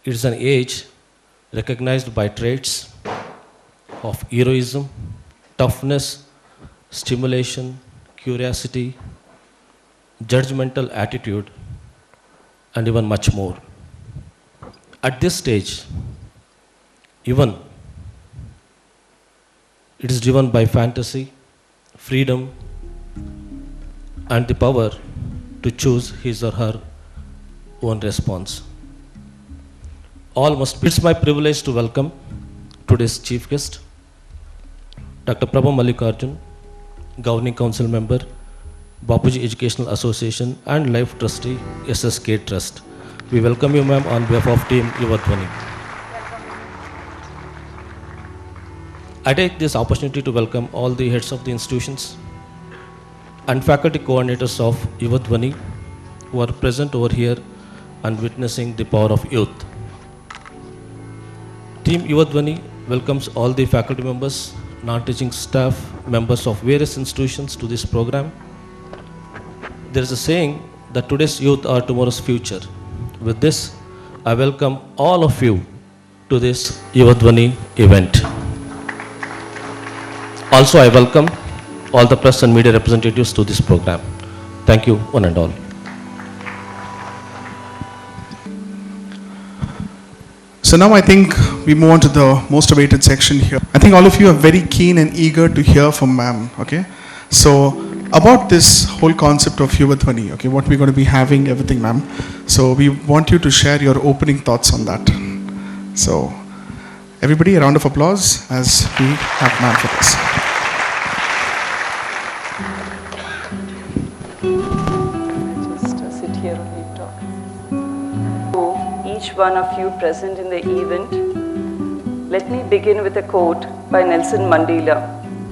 It is an age recognized by traits of heroism, toughness, stimulation, curiosity, judgmental attitude, and even much more. At this stage, even it is driven by fantasy, freedom, and the power to choose his or her own response. All must be. It's my privilege to welcome today's chief guest, Dr. Prabha Mallikarjun, Governing Council Member, Bapuji Educational Association and Life Trustee, SSK Trust. We welcome you, ma'am, on behalf of Team Yuva Dhvani. I take this opportunity to welcome all the heads of the institutions and faculty coordinators of Yuva Dhvani who are present over here and witnessing the power of youth. Team Yuva Dhvani welcomes all the faculty members, non-teaching staff, members of various institutions to this program. There is a saying that today's youth are tomorrow's future. With this, I welcome all of you to this Yuva Dhvani event. Also, I welcome all the press and media representatives to this program. Thank you, one and all. So now I think we move on to the most awaited section here. I think all of you are very keen and eager to hear from ma'am, okay? So about this whole concept of Yuva Dhvani, okay, what we're going to be having, everything, ma'am. So we want you to share your opening thoughts on that. So everybody, a round of applause as we have ma'am for this. Each one of you present in the event, let me begin with a quote by Nelson Mandela.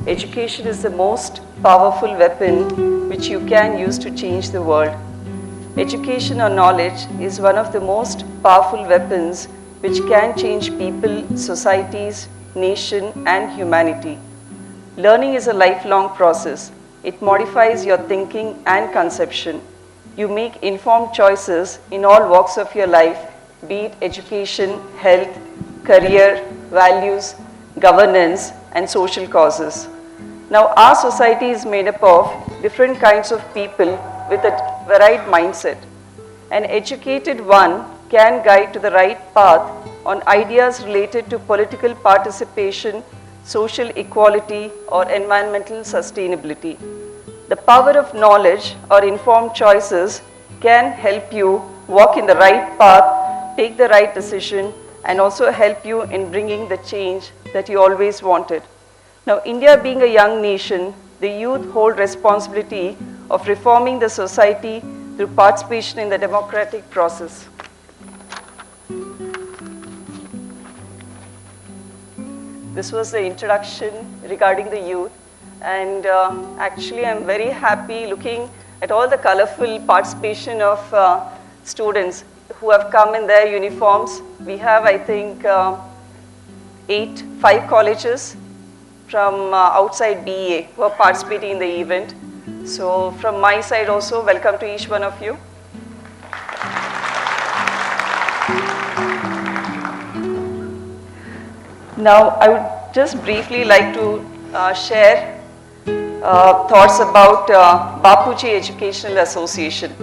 Education is the most powerful weapon which you can use to change the world. Education or knowledge is one of the most powerful weapons which can change people, societies, nation, and humanity. Learning is a lifelong process. It modifies your thinking and conception. You make informed choices in all walks of your life, be it education, health, career, values, governance, and social causes. Now, our society is made up of different kinds of people with a varied mindset. An educated one can guide to the right path on ideas related to political participation, social equality, or environmental sustainability. The power of knowledge or informed choices can help you walk in the right path, take the right decision, and also help you in bringing the change that you always wanted. Now, India being a young nation, the youth hold responsibility of reforming the society through participation in the democratic process. This was the introduction regarding the youth, and actually I'm very happy looking at all the colorful participation of students who have come in their uniforms. We have, I think, 5 colleges from outside BEA who are participating in the event. So from my side also, welcome to each one of you. Now, I would just briefly like to share thoughts about Bapuji Educational Association.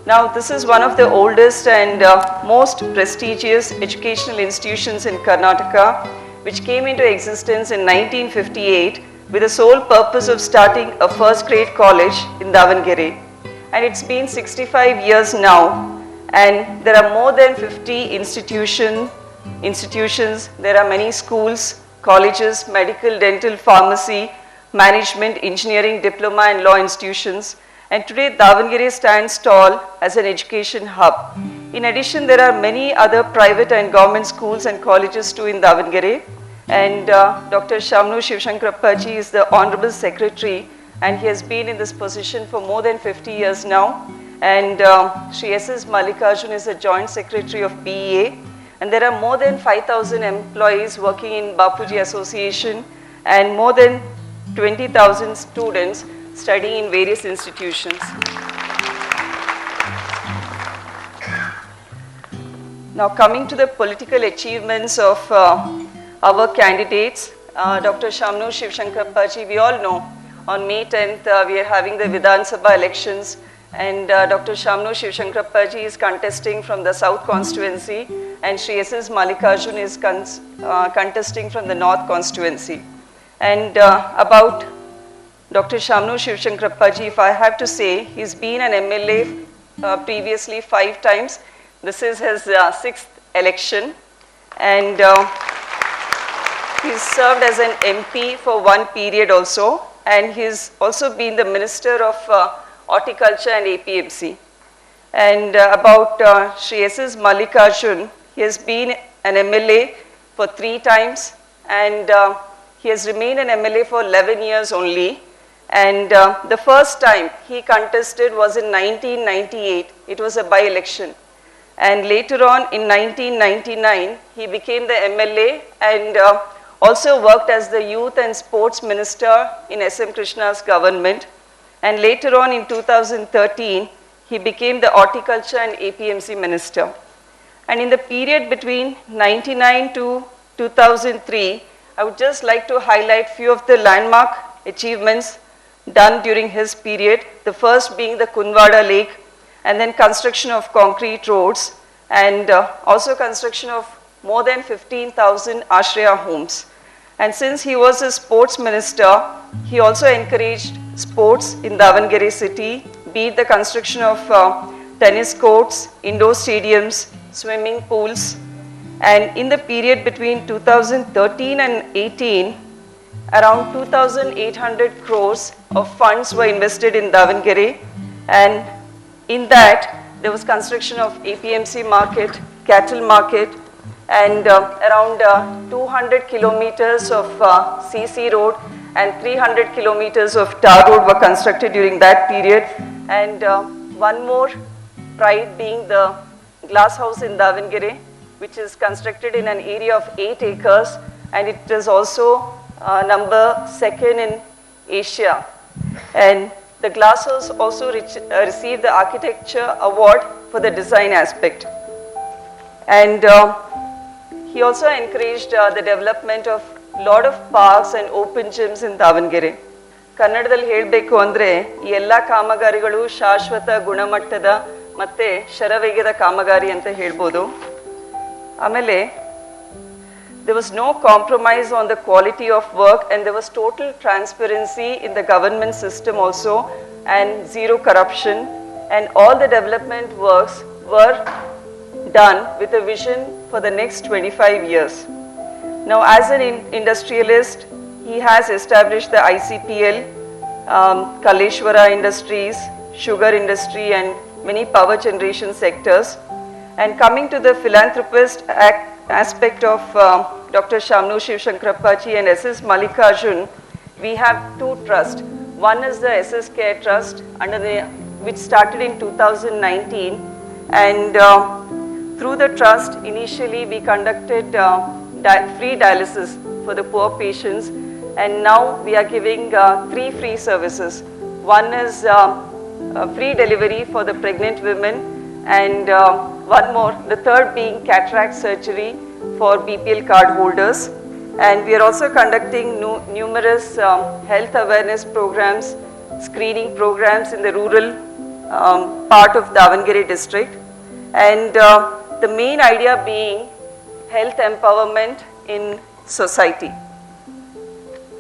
Now, this is one of the oldest and most prestigious educational institutions in Karnataka, which came into existence in 1958 with the sole purpose of starting a first grade college in Davangere. And it's been 65 years now, and there are more than 50 institutions. There are many schools, colleges, medical, dental, pharmacy, management, engineering, diploma, and law institutions. And today, Davangere stands tall as an education hub. In addition, there are many other private and government schools and colleges too in Davangere. And Dr. Shamnu Shivshankarappaji is the Honorable Secretary, and he has been in this position for more than 50 years now. And Sri S.S. Mallikarjun is the Joint Secretary of BEA. And there are more than 5,000 employees working in Bapuji Association and more than 20,000 students studying in various institutions. Now coming to the political achievements of our candidates, Dr. Shamnu Shivshankarappaji, we all know on May 10th we are having the Vidhan Sabha elections, and Dr. Shamnu Shivshankarappaji is contesting from the South constituency, and Sri S.S. Mallikarjun is contesting from the North constituency. And about Dr. Shamnu Shivshankarappaji, if I have to say, he's been an MLA previously 5 times. This is his 6th election, and he's served as an MP for 1 period also, and he's also been the Minister of Horticulture and APMC. And about Sri S.S. Mallikarjun, he has been an MLA for 3 times, and he has remained an MLA for 11 years only. And the first time he contested was in 1998. It was a by-election. And later on in 1999, he became the MLA and also worked as the Youth and Sports Minister in S.M. Krishna's government. And later on in 2013, he became the Horticulture and APMC Minister. And in the period between 1999 to 2003, I would just like to highlight few of the landmark achievements done during his period. The first being the Kunwada Lake, and then construction of concrete roads, and also construction of more than 15,000 Ashraya homes. And since he was a sports minister, he also encouraged sports in Davangere city, be it the construction of tennis courts, indoor stadiums, swimming pools. And in the period between 2013 and 18, around 2,800 crores of funds were invested in Davangere, and in that there was construction of APMC market, cattle market, and around 200 kilometers of CC road and 300 kilometers of tar road were constructed during that period. And one more pride being the glass house in Davangere, which is constructed in an area of 8 acres, and it is also number 2nd in Asia. And the glass house also received the architecture award for the design aspect. And he also encouraged the development of lot of parks and open gyms in Davangere. ಕನ್ನಡದಲ್ಲಿ ಹೇಳಬೇಕು ಅಂದರೆ ಈ ಎಲ್ಲ ಕಾಮಗಾರಿಗಳು ಶಾಶ್ವತ ಗುಣಮಟ್ಟದ ಮತ್ತು ಶರವೇಗದ ಕಾಮಗಾರಿ ಅಂತ ಹೇಳ್ಬೋದು. ಆಮೇಲೆ there was no compromise on the quality of work, and there was total transparency in the government system also, and zero corruption, and all the development works were done with a vision for the next 25 years. Now, as an industrialist, he has established the ICPL, Kaleshwara Industries, sugar industry, and many power generation sectors. And coming to the philanthropist aspect of Dr. Shamnu Shivshankarappaji and S.S. Mallikarjun, we have 2 trusts. One is the S.S. Care Trust, which started in 2019, and through the trust, initially we conducted free dialysis for the poor patients, and now we are giving 3 free services. One is free delivery for the pregnant women, and one more, the third being cataract surgery for BPL card holders. And we are also conducting numerous health awareness programs, screening programs in the rural part of Davangere district. And the main idea being health empowerment in society.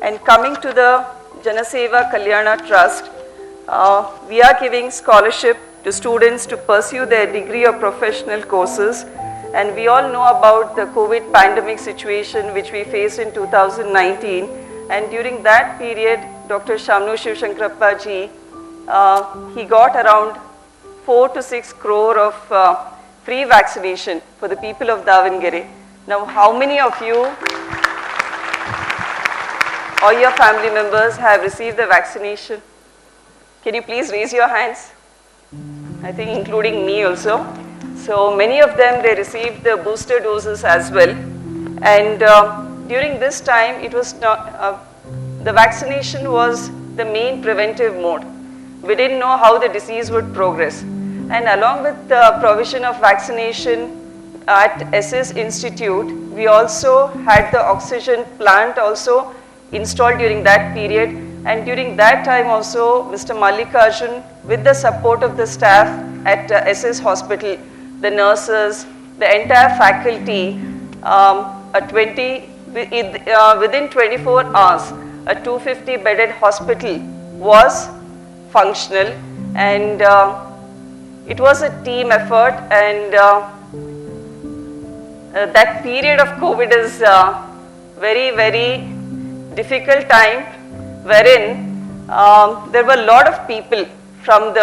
And coming to the Janaseva Kalyana Trust, we are giving scholarship to students to pursue their degree or professional courses. And we all know about the COVID pandemic situation which we faced in 2019. And during that period, Dr. Shamnu Shivshankarappaji, he got around 4 to 6 crore of free vaccination for the people of Davangere. Now, how many of you or your family members have received the vaccination? Can you please raise your hands? I think including me also. So many of them, they received the booster doses as well. And during this time, it was not, the vaccination was the main preventive mode. We didn't know how the disease would progress. And along with the provision of vaccination, at SS Institute, we also had the oxygen plant also installed during that period. And during that time also, Mr. Mallikarjun, with the support of the staff at SS Hospital, the nurses, the entire faculty, within 24 hours, a 250-bedded hospital was functional, and it was a team effort. And that period of COVID is very, very difficult time, wherein there were a lot of people from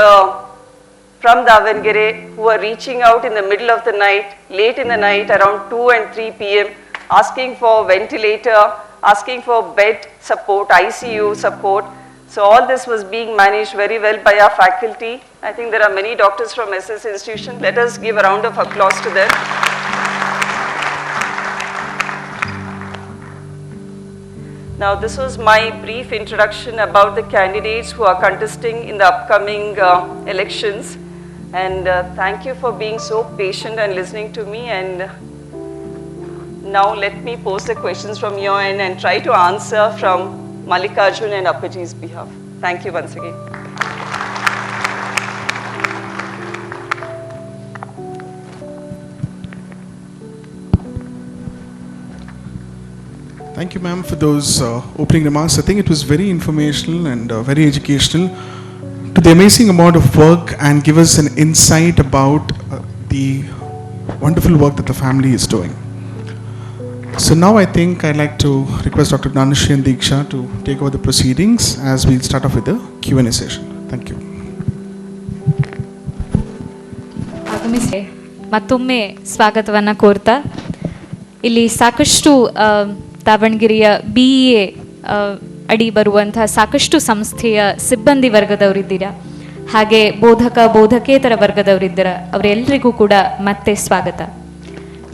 Davangere who were reaching out in the middle of the night, late in the night, around 2 and 3 p.m., asking for ventilator, asking for bed support, ICU support. So all this was being managed very well by our faculty. I think there are many doctors from SS Institution. Let us give a round of applause to them. Now, this was my brief introduction about the candidates who are contesting in the upcoming elections. And thank you for being so patient and listening to me. And now let me pose the questions from your end and try to answer from Mallikarjun and Appaji's behalf. Thank you once again. Thank you, ma'am, for those opening remarks. I think it was very informational and very educational to the amazing amount of work, and give us an insight about the wonderful work that the family is doing. So now I think I'd like to request Dr. Dhanushri and Deeksha to take over the proceedings as we start off with the Q&A session. Thank you. ಆಗಮಿಸಿ ಮತ್ತೊಮ್ಮೆ ಸ್ವಾಗತವನ್ನು ಕೋರ್ತಾ, ಇಲ್ಲಿ ಸಾಕಷ್ಟು ದಾವಣಗೆರೆಯ BEA ಅಡಿ ಬರುವಂತಹ ಸಾಕಷ್ಟು ಸಂಸ್ಥೆಯ ಸಿಬ್ಬಂದಿ ವರ್ಗದವರಿದ್ದೀರಾ, ಹಾಗೆ ಬೋಧಕೇತರ ವರ್ಗದವರಿದ್ದೀರಾ. ಅವರೆಲ್ಲರಿಗೂ ಕೂಡ ಮತ್ತೆ ಸ್ವಾಗತ.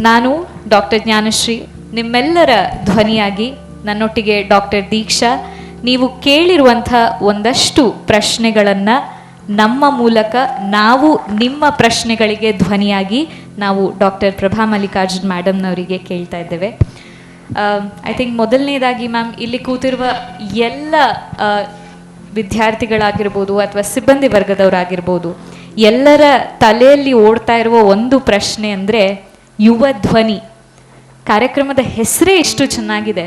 ನಾನು ಡಾಕ್ಟರ್ ಜ್ಞಾನಶ್ರೀ, ನಿಮ್ಮೆಲ್ಲರ ಧ್ವನಿಯಾಗಿ ನನ್ನೊಟ್ಟಿಗೆ ಡಾಕ್ಟರ್ ದೀಕ್ಷಾ, ನೀವು ಕೇಳಿರುವಂಥ ಒಂದಷ್ಟು ಪ್ರಶ್ನೆಗಳನ್ನು ನಮ್ಮ ಮೂಲಕ ನಾವು ನಿಮ್ಮ ಪ್ರಶ್ನೆಗಳಿಗೆ ಧ್ವನಿಯಾಗಿ ನಾವು ಡಾಕ್ಟರ್ ಪ್ರಭಾ ಮಲ್ಲಿಕಾರ್ಜುನ್ ಮೇಡಮ್ನವರಿಗೆ ಕೇಳ್ತಾ ಇದ್ದೇವೆ. ಐ ಥಿಂಕ್ ಮೊದಲನೇದಾಗಿ ಮ್ಯಾಮ್, ಇಲ್ಲಿ ಕೂತಿರುವ ಎಲ್ಲ ವಿದ್ಯಾರ್ಥಿಗಳಾಗಿರ್ಬೋದು ಅಥವಾ ಸಿಬ್ಬಂದಿ ವರ್ಗದವರಾಗಿರ್ಬೋದು, ಎಲ್ಲರ ತಲೆಯಲ್ಲಿ ಓಡ್ತಾ ಇರುವ ಒಂದು ಪ್ರಶ್ನೆ ಅಂದರೆ ಯುವ ಧ್ವನಿ. ಕಾರ್ಯಕ್ರಮದ ಹೆಸರೇ ಇಷ್ಟು ಚೆನ್ನಾಗಿದೆ,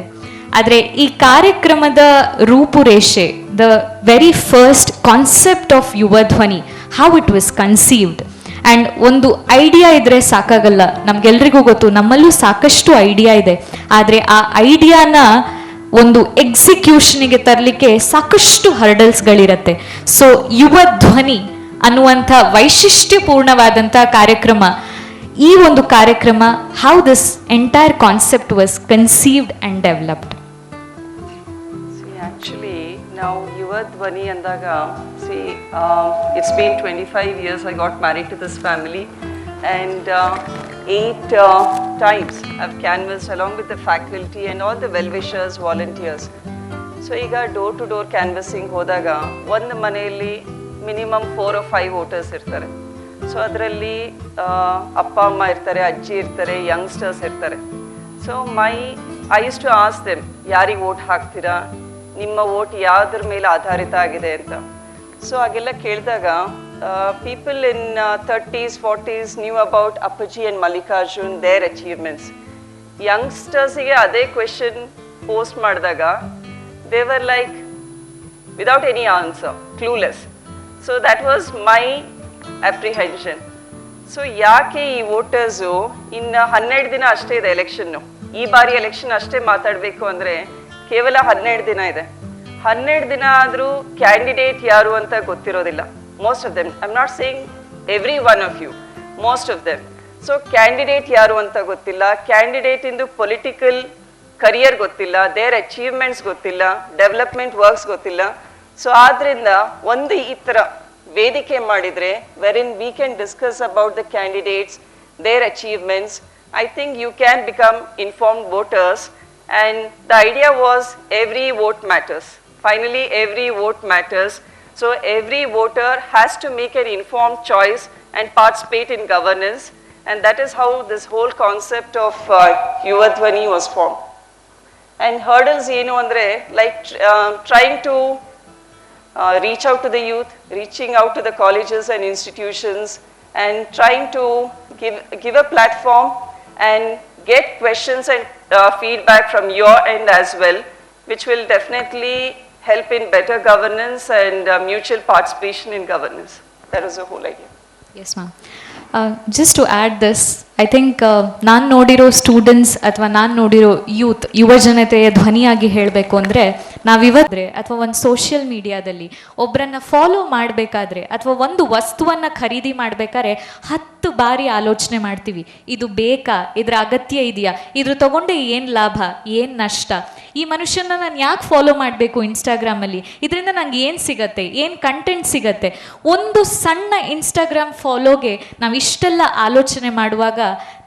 ಆದರೆ ಈ ಕಾರ್ಯಕ್ರಮದ ರೂಪುರೇಷೆ, the very first concept of ಯುವ ಧ್ವನಿ, how it was conceived. And ಒಂದು ಐಡಿಯಾ ಇದ್ದರೆ ಸಾಕಾಗಲ್ಲ, ನಮಗೆಲ್ರಿಗೂ ಗೊತ್ತು, ನಮ್ಮಲ್ಲೂ ಸಾಕಷ್ಟು ಐಡಿಯಾ ಇದೆ, ಆದರೆ ಆ ಐಡಿಯಾನ ಒಂದು ಎಕ್ಸಿಕ್ಯೂಷನಿಗೆ ತರಲಿಕ್ಕೆ ಸಾಕಷ್ಟು ಹರ್ಡಲ್ಸ್ಗಳಿರತ್ತೆ. ಸೊ ಯುವ ಧ್ವನಿ ಅನ್ನುವಂಥ ವೈಶಿಷ್ಟ್ಯಪೂರ್ಣವಾದಂಥ ಕಾರ್ಯಕ್ರಮ, ಈ ಒಂದು ಕಾರ್ಯಕ್ರಮ, how this entire concept was conceived and developed. Actually, now Yuva Dhvani andaga, it's been 25 years I got married to this family, and 8 times I've canvassed along with the faculty and all the well-wishers, volunteers. So iga door to door canvassing hodaga ಒಂದು ಮನೆಯಲ್ಲಿ minimum 4 or 5 voters ಇರ್ತಾರೆ. So ಅದರಲ್ಲಿ ಅಪ್ಪ ಅಮ್ಮ ಇರ್ತಾರೆ, ಅಜ್ಜಿ ಇರ್ತಾರೆ, youngsters ಇರ್ತಾರೆ. So I use to ask them, ಯಾರಿಗೆ ವೋಟ್ ಹಾಕ್ತೀರಾ, ನಿಮ್ಮ ವೋಟ್ ಯಾವುದ್ರ ಮೇಲೆ ಆಧಾರಿತ ಆಗಿದೆ ಅಂತ. ಸೊ ಹಾಗೆಲ್ಲ ಕೇಳಿದಾಗ people in 30s, 40s knew about Appaji and Mallikarjun, their achievements. ಯಂಗ್ಸ್ಟರ್ಸಿಗೆ ಅದೇ ಕ್ವೆಶನ್ ಪೋಸ್ಟ್ ಮಾಡಿದಾಗ they were like without any answer, clueless. So that was my apprehension. So ಯಾಕೆ ಈ ವೋಟರ್ಸು ಇನ್ನು 12 ದಿನ ಅಷ್ಟೇ ಇದೆ ಎಲೆಕ್ಷನ್ನು, ಈ ಬಾರಿ ಎಲೆಕ್ಷನ್ ಅಷ್ಟೇ ಮಾತಾಡಬೇಕು ಅಂದರೆ ಕೇವಲ 12 ದಿನ ಇದೆ. 12 ದಿನ ಆದರೂ ಕ್ಯಾಂಡಿಡೇಟ್ ಯಾರು ಅಂತ ಗೊತ್ತಿರೋದಿಲ್ಲ most of them. I am not saying every one of you, most of them. So candidate ಯಾರು ಅಂತ ಗೊತ್ತಿಲ್ಲ, ಕ್ಯಾಂಡಿಡೇಟ್ ಇಂದು ಪೊಲಿಟಿಕಲ್ ಕರಿಯರ್ ಗೊತ್ತಿಲ್ಲ, ದೇರ್ ಅಚೀವ್ಮೆಂಟ್ಸ್ ಗೊತ್ತಿಲ್ಲ, ಡೆವಲಪ್ಮೆಂಟ್ ವರ್ಕ್ಸ್ ಗೊತ್ತಿಲ್ಲ. ಸೊ ಆದ್ದರಿಂದ ಒಂದು ಈ ಥರ ವೇದಿಕೆ ಮಾಡಿದರೆ wherein we can discuss about the candidates, their achievements, I think you can become informed voters. And the idea was every vote matters. Finally, every vote matters. So every voter has to make an informed choice and participate in governance. And that is how this whole concept of Yuva Dhvani was formed. And hurdles ಏನು ಅಂದರೆ like trying to reach out to the youth, reaching out to the colleges and institutions, and trying to give a platform and get questions and feedback from your end as well, which will definitely help in better governance and mutual participation in governance. That is the whole idea. Yes, ma'am. Just to add this, I think ನಾನು ನೋಡಿರೋ students ಅಥವಾ ನಾನು ನೋಡಿರೋ youth ಯುವ ಜನತೆಯ ಧ್ವನಿಯಾಗಿ ಹೇಳಬೇಕು ಅಂದರೆ ನಾವಿವತ್ರೆ ಅಥವಾ ಒಂದು ಸೋಷಿಯಲ್ ಮೀಡಿಯಾದಲ್ಲಿ ಒಬ್ಬರನ್ನ ಫಾಲೋ ಮಾಡಬೇಕಾದ್ರೆ ಅಥವಾ ಒಂದು ವಸ್ತುವನ್ನು ಖರೀದಿ ಮಾಡಬೇಕಾದ್ರೆ 10 ಬಾರಿ ಆಲೋಚನೆ ಮಾಡ್ತೀವಿ. ಇದು ಬೇಕಾ, ಇದರ ಅಗತ್ಯ ಇದೆಯಾ, ಇದ್ರ ತಗೊಂಡೆ ಏನು ಲಾಭ, ಏನು ನಷ್ಟ, ಈ ಮನುಷ್ಯನ ನಾನು ಯಾಕೆ ಫಾಲೋ ಮಾಡಬೇಕು ಇನ್ಸ್ಟಾಗ್ರಾಮಲ್ಲಿ, ಇದರಿಂದ ನಂಗೆ ಏನು ಸಿಗತ್ತೆ, ಏನು ಕಂಟೆಂಟ್ ಸಿಗತ್ತೆ. ಒಂದು ಸಣ್ಣ ಇನ್ಸ್ಟಾಗ್ರಾಮ್ ಫಾಲೋಗೆ ನಾವು ಇಷ್ಟೆಲ್ಲ ಆಲೋಚನೆ ಮಾಡುವಾಗ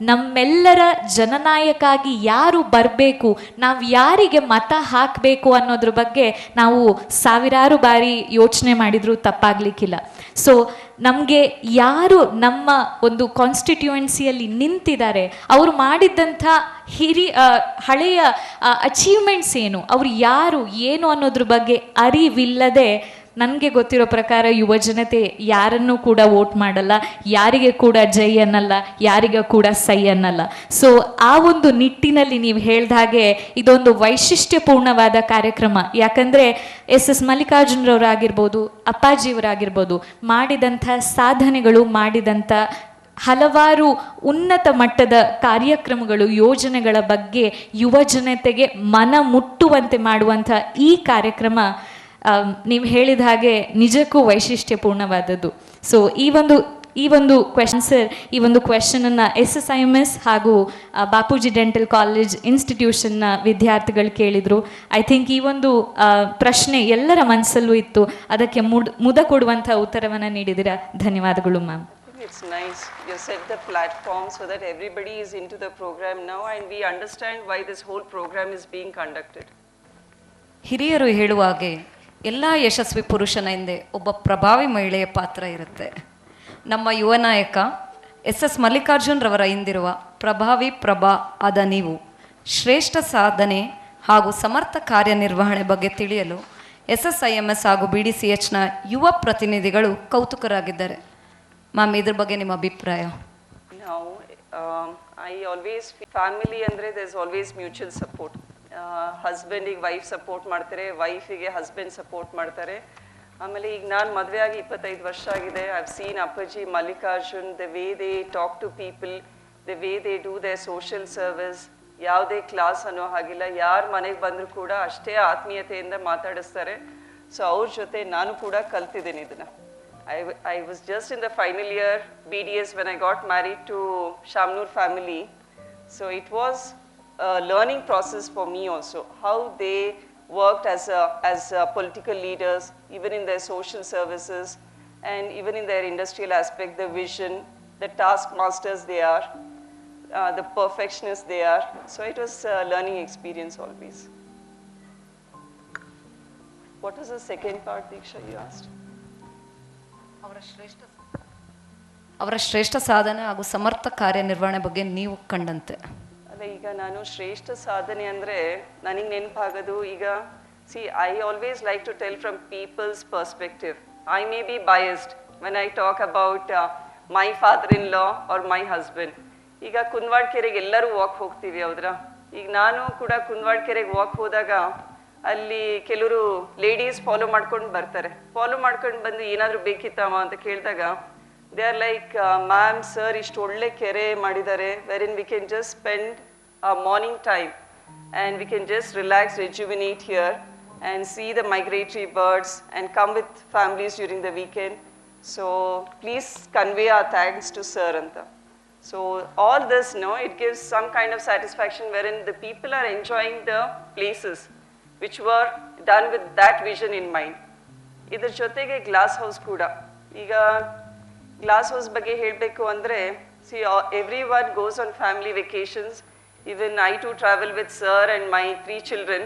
ನಮ್ಮೆಲ್ಲರ ಜನನಾಯಕಾಗಿ ಯಾರು ಬರಬೇಕು, ನಾವು ಯಾರಿಗೆ ಮತ ಹಾಕಬೇಕು ಅನ್ನೋದ್ರ ಬಗ್ಗೆ ನಾವು ಸಾವಿರಾರು ಬಾರಿ ಯೋಚನೆ ಮಾಡಿದರೂ ತಪ್ಪಾಗಲಿಕ್ಕಿಲ್ಲ. ಸೊ ನಮಗೆ ಯಾರು ನಮ್ಮ ಒಂದು ಕಾನ್ಸ್ಟಿಟ್ಯೂಯೆನ್ಸಿಯಲ್ಲಿ ನಿಂತಿದ್ದಾರೆ, ಅವರು ಮಾಡಿದ್ದಂಥ ಹಳೆಯ ಅಚೀವ್ಮೆಂಟ್ಸ್ ಏನು, ಅವರು ಯಾರು ಏನು ಅನ್ನೋದ್ರ ಬಗ್ಗೆ ಅರಿವಿಲ್ಲದೆ ನನಗೆ ಗೊತ್ತಿರೋ ಪ್ರಕಾರ ಯುವ ಜನತೆ ಯಾರನ್ನೂ ಕೂಡ ವೋಟ್ ಮಾಡಲ್ಲ, ಯಾರಿಗೆ ಕೂಡ ಜೈ ಅನ್ನಲ್ಲ, ಯಾರಿಗೆ ಕೂಡ ಸೈ ಅನ್ನಲ್ಲ. ಸೊ ಆ ಒಂದು ನಿಟ್ಟಿನಲ್ಲಿ ನೀವು ಹೇಳ್ದ ಹಾಗೆ ಇದೊಂದು ವೈಶಿಷ್ಟ್ಯಪೂರ್ಣವಾದ ಕಾರ್ಯಕ್ರಮ. ಯಾಕಂದರೆ ಎಸ್ ಮಲ್ಲಿಕಾರ್ಜುನರವರಾಗಿರ್ಬೋದು, ಅಪ್ಪಾಜಿಯವರಾಗಿರ್ಬೋದು, ಮಾಡಿದಂಥ ಸಾಧನೆಗಳು, ಮಾಡಿದಂಥ ಹಲವಾರು ಉನ್ನತ ಮಟ್ಟದ ಕಾರ್ಯಕ್ರಮಗಳು, ಯೋಜನೆಗಳ ಬಗ್ಗೆ ಯುವ ಜನತೆಗೆ ಮನ ಮುಟ್ಟುವಂತೆ ಮಾಡುವಂಥ ಈ ಕಾರ್ಯಕ್ರಮ ನೀವು ಹೇಳಿದ ಹಾಗೆ ನಿಜಕ್ಕೂ ವೈಶಿಷ್ಟ್ಯಪೂರ್ಣವಾದದ್ದು. ಸೊ ಈ ಒಂದು ಕ್ವೆಶನನ್ನು SSIMS ಹಾಗೂ ಬಾಪೂಜಿ ಡೆಂಟಲ್ ಕಾಲೇಜ್ ಇನ್ಸ್ಟಿಟ್ಯೂಷನ್ನ ವಿದ್ಯಾರ್ಥಿಗಳು ಕೇಳಿದರು. ಐ ಥಿಂಕ್ ಈ ಒಂದು ಪ್ರಶ್ನೆ ಎಲ್ಲರ ಮನಸ್ಸಲ್ಲೂ ಇತ್ತು, ಅದಕ್ಕೆ ಮುದ ಕೊಡುವಂಥ ಉತ್ತರವನ್ನು ನೀಡಿದ್ದೀರಾ. ಧನ್ಯವಾದಗಳು ma'am. It's nice. You set the platform so that everybody is into the program now and we understand why this whole program is being conducted. ಹಿರಿಯರು ಹೇಳುವ ಹಾಗೆ ಎಲ್ಲ ಯಶಸ್ವಿ ಪುರುಷನ ಹಿಂದೆ ಒಬ್ಬ ಪ್ರಭಾವಿ ಮಹಿಳೆಯ ಪಾತ್ರ ಇರುತ್ತೆ. ನಮ್ಮ ಯುವ ನಾಯಕ SS ಮಲ್ಲಿಕಾರ್ಜುನರವರ ಹಿಂದಿರುವ ಪ್ರಭಾವಿ ಪ್ರಭಾ ಆದ ನೀವು ಶ್ರೇಷ್ಠ ಸಾಧನೆ ಹಾಗೂ ಸಮರ್ಥ ಕಾರ್ಯನಿರ್ವಹಣೆ ಬಗ್ಗೆ ತಿಳಿಯಲು SSIMS ಹಾಗೂ BDCHನ ಯುವ ಪ್ರತಿನಿಧಿಗಳು ಕೌತುಕರಾಗಿದ್ದಾರೆ. ಮ್ಯಾಮ್, ಇದ್ರ ಬಗ್ಗೆ ನಿಮ್ಮ ಅಭಿಪ್ರಾಯ? Now, I always feel family andre there's always mutual support. ಹಸ್ಬೆಂಡಿಗೆ ವೈಫ್ ಸಪೋರ್ಟ್ ಮಾಡ್ತಾರೆ, ವೈಫಿಗೆ ಹಸ್ಬೆಂಡ್ ಸಪೋರ್ಟ್ ಮಾಡ್ತಾರೆ. ಆಮೇಲೆ ಈಗ ನಾನು ಮದುವೆ ಆಗಿ 25 ವರ್ಷ ಆಗಿದೆ. I have seen Appaji, Mallikarjun, the way they talk to people, the way they do their social service. ಯಾವುದೇ ಕ್ಲಾಸ್ ಅನ್ನೋ ಹಾಗಿಲ್ಲ, ಯಾರ ಮನೆಗೆ ಬಂದರೂ ಕೂಡ ಅಷ್ಟೇ ಆತ್ಮೀಯತೆಯಿಂದ ಮಾತಾಡಿಸ್ತಾರೆ. ಸೊ ಅವ್ರ ಜೊತೆ ನಾನು ಕೂಡ ಕಲ್ತಿದ್ದೀನಿ ಇದನ್ನು. I was just in the final year BDS when I got married to Shamnoor family. So it was a learning process for me also, how they worked as political leaders, even in their social services and even in their industrial aspect, the vision, the taskmasters they are, the perfectionists they are. So it was a learning experience always. What is the second part, Diksha, you asked? ಅವರ ಶ್ರೇಷ್ಠ ಸಾಧನೆ ಹಾಗೂ ಸಮರ್ಥ ಕಾರ್ಯನಿರ್ವಹಣೆ ಬಗ್ಗೆ ನೀವು ಕಂಡಂತೆ. ಅಲ್ಲ, ಈಗ ನಾನು ಶ್ರೇಷ್ಠ ಸಾಧನೆ ಅಂದರೆ ನನಗೆ ನೆನಪಾಗೋದು ಈಗ I always like to tell from people's perspective. I may be biased when I talk about my father-in-law or my husband. ಈಗ ಕುಂದವಾಡಕೆರೆಗೆ ಎಲ್ಲರೂ ವಾಕ್ ಹೋಗ್ತೀವಿ, ಹೌದ್ರಾ? ಈಗ ನಾನು ಕೂಡ ಕುಂದವಾಡಕೆರೆಗೆ ವಾಕ್ ಹೋದಾಗ ಅಲ್ಲಿ ಕೆಲವರು ಲೇಡೀಸ್ ಫಾಲೋ ಮಾಡ್ಕೊಂಡು ಬರ್ತಾರೆ. ಫಾಲೋ ಮಾಡ್ಕೊಂಡು ಬಂದು ಏನಾದರೂ ಬೇಕಿತ್ತಮ್ಮ ಅಂತ ಕೇಳಿದಾಗ they are like, ma'am sir ಇಷ್ಟು ಒಳ್ಳೆ ಕೆರೆ ಮಾಡಿದ್ದಾರೆ, wherein we can just spend morning time and we can just relax, rejuvenate here and see the migratory birds and come with families during the weekend. So please convey our thanks to Sir Anta. So all this, it gives some kind of satisfaction wherein the people are enjoying the places which were done with that vision in mind. ಇದರ ಜೊತೆಗೆ glass house ಕೂಡ. ಈಗ glass house ಬಗ್ಗೆ ಹೇಳಬೇಕು ಅಂದರೆ, see everyone goes on family vacations. Even I too travel with Sir and my 3 children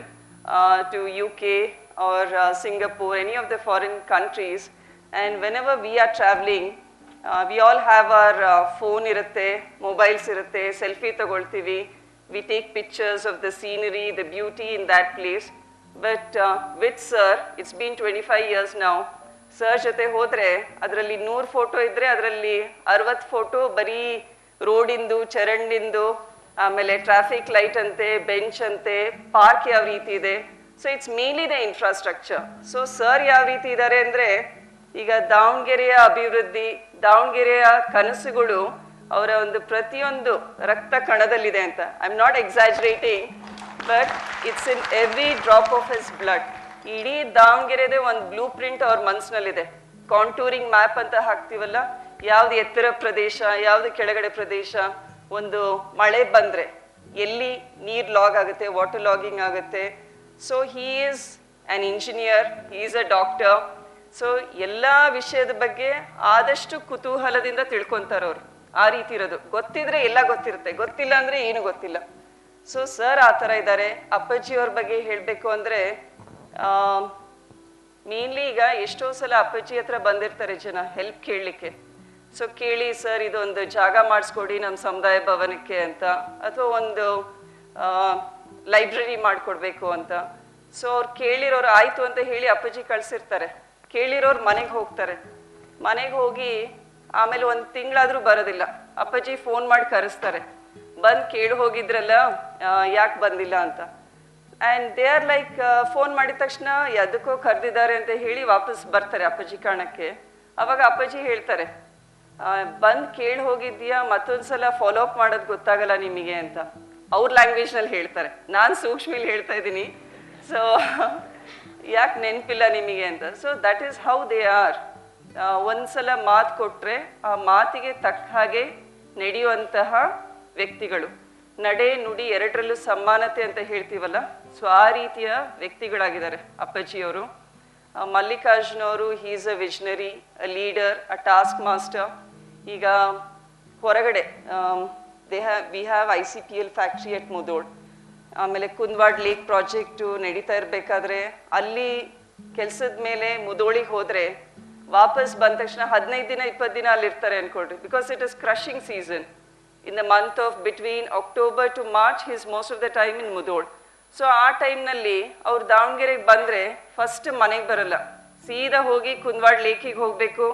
to UK or Singapore, any of the foreign countries. And whenever we are traveling, V all have our phone ಇರುತ್ತೆ, mobiles ಇರುತ್ತೆ, selfie ತಗೊಳ್ತೀವಿ, we take pictures of the scenery, the beauty in that place. But with sir it's been 25 years ನಾವು. Sir ಜೊತೆ ಹೋದರೆ ಅದರಲ್ಲಿ 100 photo ಇದ್ದರೆ ಅದರಲ್ಲಿ 60 photo ಬರೀ ರೋಡಿಂದು, ಚರಂಡಿಂದು, ಆಮೇಲೆ ಟ್ರಾಫಿಕ್ ಲೈಟ್ ಅಂತೆ, ಬೆಂಚ್ ಅಂತೆ, ಪಾರ್ಕ್ ಯಾವ ರೀತಿ ಇದೆ. So it's mainly the infrastructure. So sir ಯಾವ ರೀತಿ ಇದ್ದಾರೆ ಅಂದರೆ, ಈಗ ದಾವಣಗೆರೆಯ ಅಭಿವೃದ್ಧಿ, ದಾವಣಗೆರೆಯ ಕನಸುಗಳು ಅವರ ಒಂದು ಪ್ರತಿಯೊಂದು ರಕ್ತ ಕಣದಲ್ಲಿದೆ ಅಂತ. I am not exaggerating, but it's in every drop of his blood. ಇಡೀ ದಾವಣಗೆರೆದೇ ಒಂದು ಬ್ಲೂ ಪ್ರಿಂಟ್ ಅವ್ರ ಮನಸ್ಸಿನಲ್ಲಿದೆ. ಕಾಂಟೂರಿಂಗ್ ಮ್ಯಾಪ್ ಅಂತ ಹಾಕ್ತೀವಲ್ಲ, ಯಾವ್ದು ಎತ್ತರ ಪ್ರದೇಶ, ಯಾವ್ದು ಕೆಳಗಡೆ ಪ್ರದೇಶ, ಒಂದು ಮಳೆ ಬಂದರೆ ಎಲ್ಲಿ ನೀರು ಲಾಗ್ ಆಗುತ್ತೆ, ವಾಟರ್ ಲಾಗಿಂಗ್ ಆಗುತ್ತೆ. So he is an engineer, he is a doctor. So ಎಲ್ಲ ವಿಷಯದ ಬಗ್ಗೆ ಆದಷ್ಟು ಕುತೂಹಲದಿಂದ ತಿಳ್ಕೊತಾರೆ ಅವರು. ಆ ರೀತಿ ಇರೋದು. ಗೊತ್ತಿದ್ರೆ ಎಲ್ಲ ಗೊತ್ತಿರುತ್ತೆ, ಗೊತ್ತಿಲ್ಲ ಅಂದರೆ ಏನು ಗೊತ್ತಿಲ್ಲ. ಸೊ ಸರ್ ಆ ಥರ ಇದ್ದಾರೆ. ಅಪ್ಪಾಜಿಯವ್ರ ಬಗ್ಗೆ ಹೇಳಬೇಕು ಅಂದರೆ, ಮೇನ್ಲಿ ಈಗ ಎಷ್ಟೋ ಸಲ ಅಪ್ಪಾಜಿ ಹತ್ರ ಬಂದಿರ್ತಾರೆ ಜನ ಹೆಲ್ಪ್ ಕೇಳಲಿಕ್ಕೆ. ಸೊ ಕೇಳಿ, ಸರ್ ಇದೊಂದು ಜಾಗ ಮಾಡಿಸ್ಕೊಡಿ ನಮ್ಮ ಸಮುದಾಯ ಭವನಕ್ಕೆ ಅಂತ, ಅಥವಾ ಒಂದು ಲೈಬ್ರರಿ ಮಾಡಿಕೊಡ್ಬೇಕು ಅಂತ. ಸೊ ಅವ್ರು ಕೇಳಿರೋರು ಆಯಿತು ಅಂತ ಹೇಳಿ ಅಪ್ಪಾಜಿ ಕಳಿಸಿರ್ತಾರೆ. ಕೇಳಿರೋರು ಮನೆಗೆ ಹೋಗ್ತಾರೆ. ಮನೆಗೆ ಹೋಗಿ ಆಮೇಲೆ 1 ತಿಂಗಳಾದರೂ ಬರೋದಿಲ್ಲ. ಅಪ್ಪಾಜಿ ಫೋನ್ ಮಾಡಿ ಕರೆಸ್ತಾರೆ, ಬಂದು ಕೇಳಿ ಹೋಗಿದ್ರಲ್ಲ, ಯಾಕೆ ಬಂದಿಲ್ಲ ಅಂತ. And they are like, phone ಮಾಡಿದ ತಕ್ಷಣ ಎದಕ್ಕೋ ಕರೆದಿದ್ದಾರೆ ಅಂತ ಹೇಳಿ ವಾಪಸ್ ಬರ್ತಾರೆ ಅಪ್ಪಾಜಿ ಕಾಣಕ್ಕೆ. ಅವಾಗ ಅಪ್ಪಾಜಿ ಹೇಳ್ತಾರೆ, ಬಂದು ಕೇಳಿ ಹೋಗಿದ್ದೀಯಾ, ಮತ್ತೊಂದು ಸಲ ಫಾಲೋ ಅಪ್ ಮಾಡೋದು ಗೊತ್ತಾಗಲ್ಲ ನಿಮಗೆ ಅಂತ ಅವ್ರ ಲ್ಯಾಂಗ್ವೇಜ್ನಲ್ಲಿ ಹೇಳ್ತಾರೆ. ನಾನು ಸೂಕ್ಷ್ಮಲ್ಲಿ ಹೇಳ್ತಾ ಇದ್ದೀನಿ. ಸೊ ಯಾಕೆ ನೆನಪಿಲ್ಲ ನಿಮಗೆ ಅಂತ. So that is how they are. ಒಂದ್ಸಲ ಮಾತು ಕೊಟ್ಟರೆ ಆ ಮಾತಿಗೆ ತಕ್ಕ ಹಾಗೆ ನಡೆಯುವಂತಹ ವ್ಯಕ್ತಿಗಳು. ನಡೆ ನುಡಿ ಎರಡರಲ್ಲೂ ಸಮಾನತೆ ಅಂತ ಹೇಳ್ತೀವಲ್ಲ, ಸೊ ಆ ರೀತಿಯ ವ್ಯಕ್ತಿಗಳಾಗಿದ್ದಾರೆ ಅಪ್ಪಾಜಿಯವರು. ಮಲ್ಲಿಕಾರ್ಜುನ್ ಅವರು, he is a visionary, a leader, a task master. ಈಗ ಹೊರಗಡೆ we have ICPL factory at Mudhol. ಆಮೇಲೆ ಕುಂದವಾಡ್ ಲೇಕ್ ಪ್ರಾಜೆಕ್ಟು ನಡೀತಾ ಇರಬೇಕಾದ್ರೆ ಅಲ್ಲಿ ಕೆಲಸದ ಮೇಲೆ ಮುದೋಳಿಗೆ ಹೋದರೆ ವಾಪಸ್ ಬಂದ ತಕ್ಷಣ 15 ದಿನ 20 ದಿನ ಅಲ್ಲಿರ್ತಾರೆ ಅನ್ಕೊಳ್ರಿ. Because it is crushing season. In the month of between October to March, he is most of the time in Mudhol. So ಆ ಟೈಮ್ನಲ್ಲಿ ಅವ್ರು ದಾವಣಗೆರೆಗೆ ಬಂದರೆ ಫಸ್ಟ್ ಮನೆಗೆ ಬರಲ್ಲ, ಸೀದಾ ಹೋಗಿ ಕುಂದವಾಡ್ ಲೇಕಿಗೆ ಹೋಗಬೇಕು,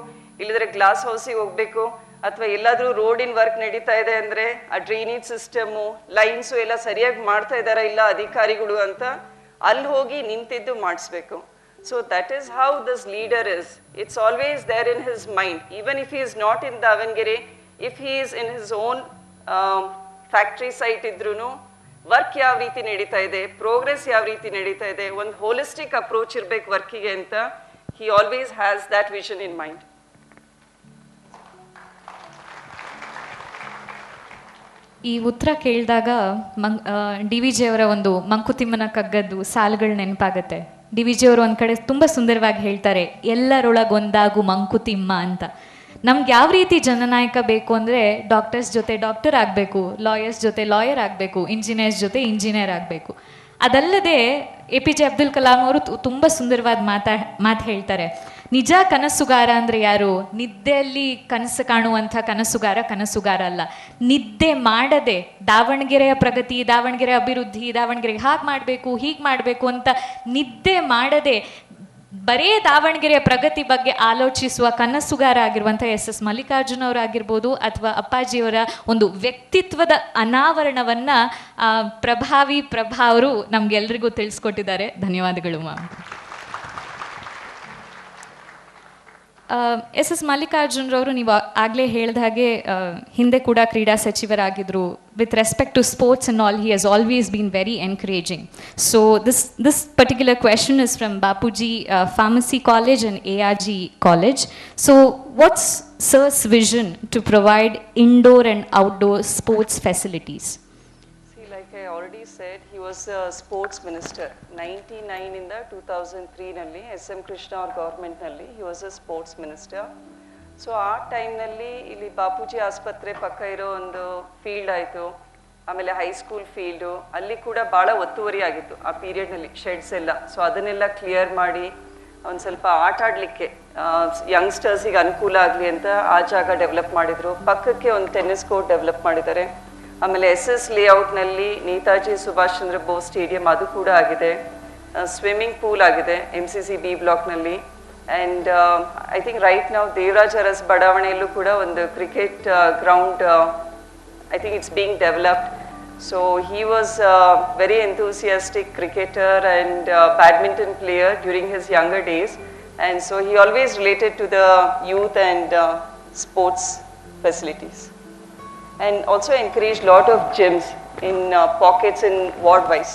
ಇಲ್ಲದ್ರೆ ಗ್ಲಾಸ್ ಹೌಸಿಗೆ ಹೋಗಬೇಕು, ಅಥವಾ ಎಲ್ಲಾದರೂ ರೋಡಿನ ವರ್ಕ್ ನಡೀತಾ ಇದೆ ಅಂದರೆ ಆ ಡ್ರೈನೇಜ್ ಸಿಸ್ಟಮು, ಲೈನ್ಸು ಎಲ್ಲ ಸರಿಯಾಗಿ ಮಾಡ್ತಾ ಇದ್ದಾರಾ ಇಲ್ಲ ಅಧಿಕಾರಿಗಳು ಅಂತ ಅಲ್ಲಿ ಹೋಗಿ ನಿಂತಿದ್ದು ಮಾಡಿಸ್ಬೇಕು. So that is how this leader is. It's always there in his mind. Even if he is not in Davanagere, if he is in his own factory site ಇದ್ರೂ ವರ್ಕ್ ಯಾವ ರೀತಿ ನಡೀತಾ ಇದೆ, ಪ್ರೋಗ್ರೆಸ್ ಯಾವ ರೀತಿ ನಡೀತಾ ಇದೆ, ಒಂದು ಹೋಲಿಸ್ಟಿಕ್ ಅಪ್ರೋಚ್ ಇರಬೇಕು ವರ್ಕಿಗೆ ಅಂತ he always has that vision in mind. ಈ ಉತ್ತರ ಕೇಳಿದಾಗ DVG ಅವರ ಒಂದು ಮಂಕುತಿಮ್ಮನ ಕಗ್ಗದ್ದು ಸಾಲುಗಳು ನೆನಪಾಗತ್ತೆ. DVG ಅವರು ಒಂದು ಕಡೆ ತುಂಬ ಸುಂದರವಾಗಿ ಹೇಳ್ತಾರೆ, ಎಲ್ಲರೊಳಗೊಂದಾಗು ಮಂಕುತಿಮ್ಮ ಅಂತ. ನಮ್ಗೆ ಯಾವ ರೀತಿ ಜನನಾಯಕ ಬೇಕು ಅಂದರೆ, ಡಾಕ್ಟರ್ಸ್ ಜೊತೆ ಡಾಕ್ಟರ್ ಆಗಬೇಕು, ಲಾಯರ್ಸ್ ಜೊತೆ ಲಾಯರ್ ಆಗಬೇಕು, ಇಂಜಿನಿಯರ್ಸ್ ಜೊತೆ ಇಂಜಿನಿಯರ್ ಆಗಬೇಕು. ಅದಲ್ಲದೆ APJ ಅಬ್ದುಲ್ ಕಲಾಂ ಅವರು ತುಂಬ ಸುಂದರವಾದ ಮಾತು ಹೇಳ್ತಾರೆ, ನಿಜ ಕನಸುಗಾರ ಅಂದರೆ ಯಾರು? ನಿದ್ದೆಯಲ್ಲಿ ಕನಸು ಕಾಣುವಂಥ ಕನಸುಗಾರ ಅಲ್ಲ. ನಿದ್ದೆ ಮಾಡದೆ ದಾವಣಗೆರೆಯ ಪ್ರಗತಿ, ದಾವಣಗೆರೆ ಅಭಿವೃದ್ಧಿ, ದಾವಣಗೆರೆಗೆ ಹಾಗೆ ಮಾಡಬೇಕು ಹೀಗೆ ಮಾಡಬೇಕು ಅಂತ ನಿದ್ದೆ ಮಾಡದೆ ಬರೇ ದಾವಣಗೆರೆಯ ಪ್ರಗತಿ ಬಗ್ಗೆ ಆಲೋಚಿಸುವ ಕನಸುಗಾರ ಆಗಿರುವಂಥ SS ಮಲ್ಲಿಕಾರ್ಜುನ್ ಅವರಾಗಿರ್ಬೋದು, ಅಥವಾ ಅಪ್ಪಾಜಿಯವರ ಒಂದು ವ್ಯಕ್ತಿತ್ವದ ಅನಾವರಣವನ್ನು ಪ್ರಭಾ ಅವರು ನಮಗೆಲ್ರಿಗೂ ತಿಳಿಸ್ಕೊಟ್ಟಿದ್ದಾರೆ. ಧನ್ಯವಾದಗಳು ಮ್ಯಾಮ್. SS ಮಲ್ಲಿಕಾರ್ಜುನ್ರವರು ನೀವು ಆಗಲೇ ಹೇಳಿದ ಹಾಗೆ ಹಿಂದೆ ಕೂಡ ಕ್ರೀಡಾ ಸಚಿವರಾಗಿದ್ದರು. With respect to sports and all, he has always been very encouraging. So this particular question is from Bapuji Pharmacy College and ARG College. So what's Sir's vision to provide indoor and outdoor sports facilities? Like I already said, he was a sports minister. 99 ಇಂದ 2003 ನಲ್ಲಿ SM Krishna ಅವ್ರ government ನಲ್ಲಿ he was a sports minister. So ಆ ಟೈಮ್ನಲ್ಲಿ ಇಲ್ಲಿ ಬಾಪೂಜಿ ಆಸ್ಪತ್ರೆ ಪಕ್ಕ ಇರೋ ಒಂದು ಫೀಲ್ಡ್ ಆಯಿತು, ಆಮೇಲೆ ಹೈಸ್ಕೂಲ್ ಫೀಲ್ಡು, ಅಲ್ಲಿ ಕೂಡ ಭಾಳ ಒತ್ತುವರಿ ಆಗಿತ್ತು ಆ ಪೀರಿಯಡ್ನಲ್ಲಿ, ಶೆಡ್ಸ್ ಎಲ್ಲ. ಸೊ ಅದನ್ನೆಲ್ಲ ಕ್ಲಿಯರ್ ಮಾಡಿ ಒಂದು ಸ್ವಲ್ಪ ಆಟ ಆಡಲಿಕ್ಕೆ ಯಂಗ್ಸ್ಟರ್ಸಿಗೆ ಅನುಕೂಲ ಆಗಲಿ ಅಂತ ಆ ಜಾಗ ಡೆವಲಪ್ ಮಾಡಿದರು. ಪಕ್ಕಕ್ಕೆ ಒಂದು ಟೆನ್ನಿಸ್ ಕೋರ್ಟ್ ಡೆವಲಪ್ ಮಾಡಿದ್ದಾರೆ. ಆಮೇಲೆ SS ಲೇಔಟ್ನಲ್ಲಿ ನೇತಾಜಿ ಸುಭಾಷ್ ಚಂದ್ರ ಬೋಸ್ ಸ್ಟೇಡಿಯಂ ಅದು ಕೂಡ ಆಗಿದೆ. ಸ್ವಿಮ್ಮಿಂಗ್ ಪೂಲ್ ಆಗಿದೆ MCC B ಬ್ಲಾಕ್ನಲ್ಲಿ. ಆ್ಯಂಡ್ ಐ ಥಿಂಕ್ ರೈಟ್ ನಾವು ದೇವರಾಜ್ ಅರಸ್ ಬಡಾವಣೆಯಲ್ಲೂ ಕೂಡ ಒಂದು cricket ground I think it's being developed. So he was a very enthusiastic cricketer and badminton player during his younger days. And so he always related to the youth and sports facilities. And also encouraged lot of gyms in pockets in ward wise.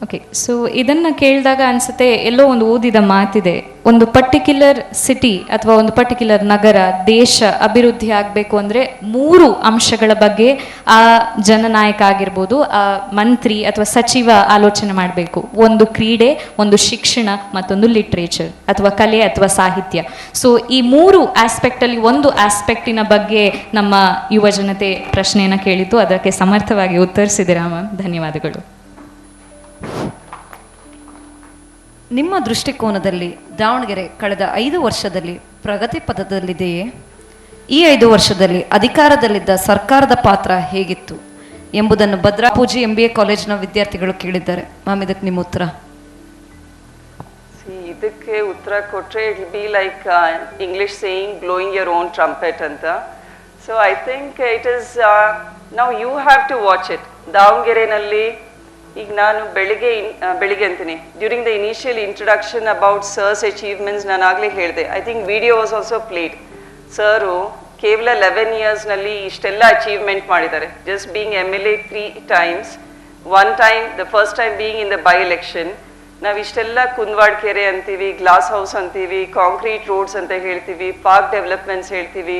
Okay, so ಇದನ್ನು ಕೇಳಿದಾಗ ಅನಿಸುತ್ತೆ ಎಲ್ಲೋ ಒಂದು ಓದಿದ ಮಾತಿದೆ, ಒಂದು particular city ಅಥವಾ ಒಂದು particular ನಗರ, ದೇಶ ಅಭಿವೃದ್ಧಿ ಆಗಬೇಕು ಅಂದರೆ 3 ಅಂಶಗಳ ಬಗ್ಗೆ ಆ ಜನನಾಯಕ ಆಗಿರ್ಬೋದು, ಆ ಮಂತ್ರಿ ಅಥವಾ ಸಚಿವ ಆಲೋಚನೆ ಮಾಡಬೇಕು. ಒಂದು ಕ್ರೀಡೆ, ಒಂದು ಶಿಕ್ಷಣ, ಮತ್ತೊಂದು ಲಿಟ್ರೇಚರ್ ಅಥವಾ ಕಲೆ ಅಥವಾ ಸಾಹಿತ್ಯ. ಸೊ ಈ 3 ಆಸ್ಪೆಕ್ಟಲ್ಲಿ ಒಂದು ಆಸ್ಪೆಕ್ಟಿನ ಬಗ್ಗೆ ನಮ್ಮ ಯುವ ಜನತೆ ಪ್ರಶ್ನೆಯನ್ನು ಕೇಳಿದ್ದು, ಅದಕ್ಕೆ ಸಮರ್ಥವಾಗಿ ಉತ್ತರಿಸಿದ್ದೀರಾ ಮ್ಯಾಮ್, ಧನ್ಯವಾದಗಳು. ನಿಮ್ಮ ದೃಷ್ಟಿಕೋನದಲ್ಲಿ ದಾವಣಗೆರೆ ಕಳೆದ 5 ವರ್ಷದಲ್ಲಿ ಪ್ರಗತಿ ಪಥದಲ್ಲಿದೆಯೇ? ಈ 5 ವರ್ಷದಲ್ಲಿ ಅಧಿಕಾರದಲ್ಲಿದ್ದ ಸರ್ಕಾರದ ಪಾತ್ರ ಹೇಗಿತ್ತು ಎಂಬುದನ್ನು ಬಾಪೂಜಿ MBA ಕಾಲೇಜಿನ ವಿದ್ಯಾರ್ಥಿಗಳು ಕೇಳಿದ್ದಾರೆ. ಮ್ಯಾಮ್, ಇದಕ್ಕೆ ನಿಮ್ಮ ಉತ್ತರ? ಇದಕ್ಕೆ ಉತ್ತರ ಕೊಟ್ಟರೆ it will be like English saying blowing your own trumpet ಅಂತ. So I think it is ನಾವು you have to watch it. ದಾವಣಗೆರೆನಲ್ಲಿ ಈಗ ನಾನು ಬೆಳಿಗ್ಗೆ ಅಂತೀನಿ, during the initial introduction about sir's achievements ನಾನು ಆಗಲೇ ಹೇಳಿದೆ. I think video was also played. Sir ಕೇವಲ 11 ಇಯರ್ಸ್ನಲ್ಲಿ ಇಷ್ಟೆಲ್ಲ ಅಚೀವ್ಮೆಂಟ್ ಮಾಡಿದ್ದಾರೆ. Just being MLA 3 times, 1 time the first time being in the by election. ನಾವು ಇಷ್ಟೆಲ್ಲ ಕುಂದವಾಡ ಕೆರೆ ಅಂತೀವಿ, ಗ್ಲಾಸ್ ಹೌಸ್ ಅಂತೀವಿ, ಕಾಂಕ್ರೀಟ್ ರೋಡ್ಸ್ ಅಂತ ಹೇಳ್ತೀವಿ, ಪಾರ್ಕ್ ಡೆವಲಪ್ಮೆಂಟ್ಸ್ ಹೇಳ್ತೀವಿ,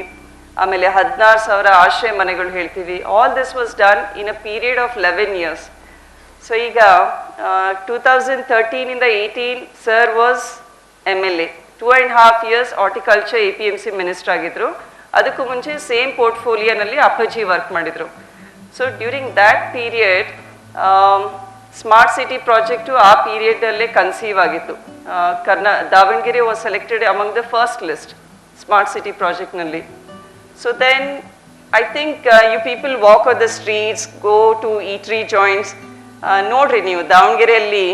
ಆಮೇಲೆ 16,000 ಆಶ್ರಯ ಮನೆಗಳು ಹೇಳ್ತೀವಿ. All this was done in a period of 11 years. So ಈಗ 2013 ಇಂದ 18 sir was MLA, 2.5 years horticulture APMC minister ಆಗಿದ್ರು. ಅದಕ್ಕೂ ಮುಂಚೆ ಸೇಮ್ ಪೋರ್ಟ್ಫೋಲಿಯೋನಲ್ಲಿ ಅಪ್ಪಾಜಿ ವರ್ಕ್ ಮಾಡಿದ್ರು. So during that period smart city project ಆ ಪೀರಿಯಡಲ್ಲೇ ಕನ್ಸೀವ್ ಆಗಿತ್ತು. Davangere was selected among the first list smart city ಪ್ರಾಜೆಕ್ಟ್ನಲ್ಲಿ. So then I think you people walk on the streets, go to eatery joints. ನೋಡ್ರಿ ನೀವು ದಾವಣಗೆರೆಯಲ್ಲಿ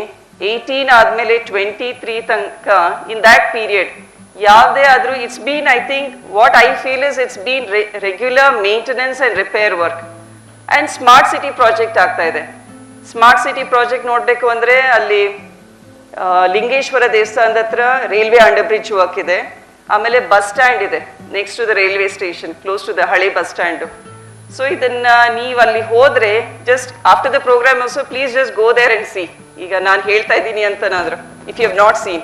18 ಆದಮೇಲೆ 23 ತನಕ ಇನ್ ದ್ಯಾಟ್ ಪೀರಿಯಡ್ ಯಾವುದೇ ಆದರೂ it's been, I think what I feel is it's been regular maintenance and repair work and smart city project ಆಗ್ತಾ ಇದೆ. Smart city project ನೋಡಬೇಕು ಅಂದರೆ ಅಲ್ಲಿ ಲಿಂಗೇಶ್ವರ ದೇವಸ್ಥಾನದ ಹತ್ರ ರೈಲ್ವೆ ಅಂಡರ್ ಬ್ರಿಡ್ಜ್ ವರ್ಕ್ ಇದೆ. ಆಮೇಲೆ ಬಸ್ ಸ್ಟ್ಯಾಂಡ್ ಇದೆ next to the railway station, close to the ಹಳೆ ಬಸ್ ಸ್ಟ್ಯಾಂಡು. ಸೊ ಇದನ್ನ ನೀವು ಅಲ್ಲಿ ಹೋದ್ರೆ just after the program also please just go there and see. ಈಗ ನಾನು ಹೇಳ್ತಾ ಇದ್ದೀನಿ ಅಂತನಾದ್ರು if you have not seen.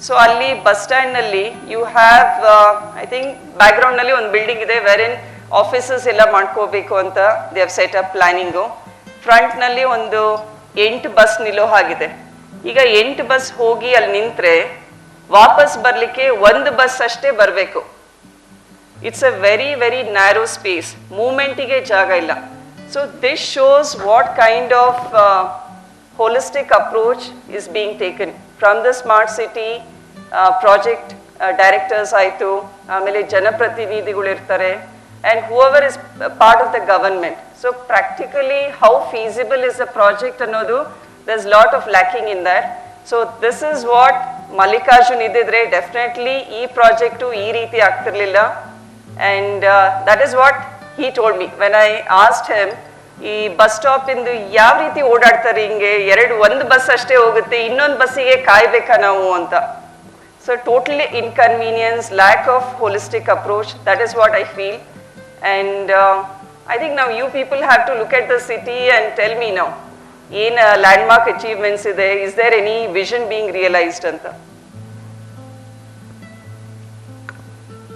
So ಅಲ್ಲಿ ಬಸ್ ಸ್ಟ್ಯಾಂಡ್ನಲ್ಲಿ ಯು ಹ್ಯಾವ್ ಐ ಥಿಂಕ್ ಬ್ಯಾಕ್ಗ್ರೌಂಡ್ನಲ್ಲಿ ಒಂದು ಬಿಲ್ಡಿಂಗ್ ಇದೆ ವೆರ್ ಇನ್ ಆಫೀಸಸ್ ಎಲ್ಲ ಮಾಡ್ಕೋಬೇಕು ಅಂತ they have set up planning. ಫ್ರಂಟ್ನಲ್ಲಿ ಒಂದು 8 ಬಸ್ ನಿಲ್ಲೋ ಹಾಗಿದೆ. ಈಗ 8 ಬಸ್ ಹೋಗಿ ಅಲ್ಲಿ ನಿಂತರೆ ವಾಪಸ್ ಬರಲಿಕ್ಕೆ 1 ಬಸ್ ಅಷ್ಟೇ ಬರಬೇಕು. It's a very very narrow space, ಮೂವ್ಮೆಂಟಿಗೆ ಜಾಗ ಇಲ್ಲ. So this shows what kind of holistic approach is being taken from the smart city project directors ಆಯಿತು, ಆಮೇಲೆ ಜನಪ್ರತಿನಿಧಿಗಳು ಇರ್ತಾರೆ, and whoever is part of the government. So practically how feasible is the project ಅನ್ನೋದು there is lot of lacking in that. So this is what Mallikarjun ಇದ್ದಿದ್ರೆ definitely ಈ project ಈ ರೀತಿ ಆಗ್ತಿರ್ಲಿಲ್ಲ. And that is what he told me when I asked him, ಈ bus stop ಇಂದು ಯಾವ ರೀತಿ ಓಡಾಡ್ತಾರೆ, ಹಿಂಗೆ ಒಂದು ಬಸ್ ಅಷ್ಟೇ ಹೋಗುತ್ತೆ, ಇನ್ನೊಂದು ಬಸ್ಸಿಗೆ ಕಾಯ್ಬೇಕಾ ನಾವು ಅಂತ. So totally inconvenience, lack of holistic approach, that is what I feel. And I think ನಾವು you people have to look at the city and tell me ನಾವು ಏನು ಲ್ಯಾಂಡ್ಮಾರ್ಕ್ ಅಚೀವ್ಮೆಂಟ್ಸ್ ಇದೆ, is there any vision being realised ಅಂತ.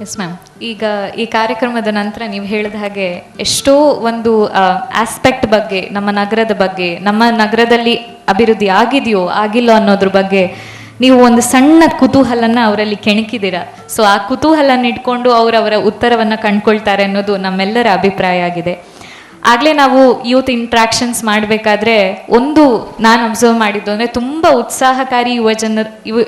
Yes ma'am, ಈಗ ಈ ಕಾರ್ಯಕ್ರಮದ ನಂತರ ನೀವು ಹೇಳಿದ ಹಾಗೆ ಎಷ್ಟೋ ಒಂದು ಆಸ್ಪೆಕ್ಟ್ ಬಗ್ಗೆ, ನಮ್ಮ ನಗರದ ಬಗ್ಗೆ, ನಮ್ಮ ನಗರದಲ್ಲಿ ಅಭಿವೃದ್ಧಿ ಆಗಿದೆಯೋ ಆಗಿಲ್ಲೋ ಅನ್ನೋದ್ರ ಬಗ್ಗೆ ನೀವು ಒಂದು ಸಣ್ಣ ಕುತೂಹಲನ ಅವರಲ್ಲಿ ಕೆಣಕಿದ್ದೀರಾ. ಸೊ ಆ ಕುತೂಹಲನ ಇಟ್ಕೊಂಡು ಅವರವರ ಉತ್ತರವನ್ನು ಕಂಡುಕೊಳ್ತಾರೆ ಅನ್ನೋದು ನಮ್ಮೆಲ್ಲರ ಅಭಿಪ್ರಾಯ ಆಗಿದೆ. ಆಗಲೇ ನಾವು ಯೂತ್ ಇಂಟ್ರಾಕ್ಷನ್ಸ್ ಮಾಡಬೇಕಾದ್ರೆ ಒಂದು ನಾನು ಅಬ್ಸರ್ವ್ ಮಾಡಿದ್ದು ಅಂದರೆ ತುಂಬ ಉತ್ಸಾಹಕಾರಿ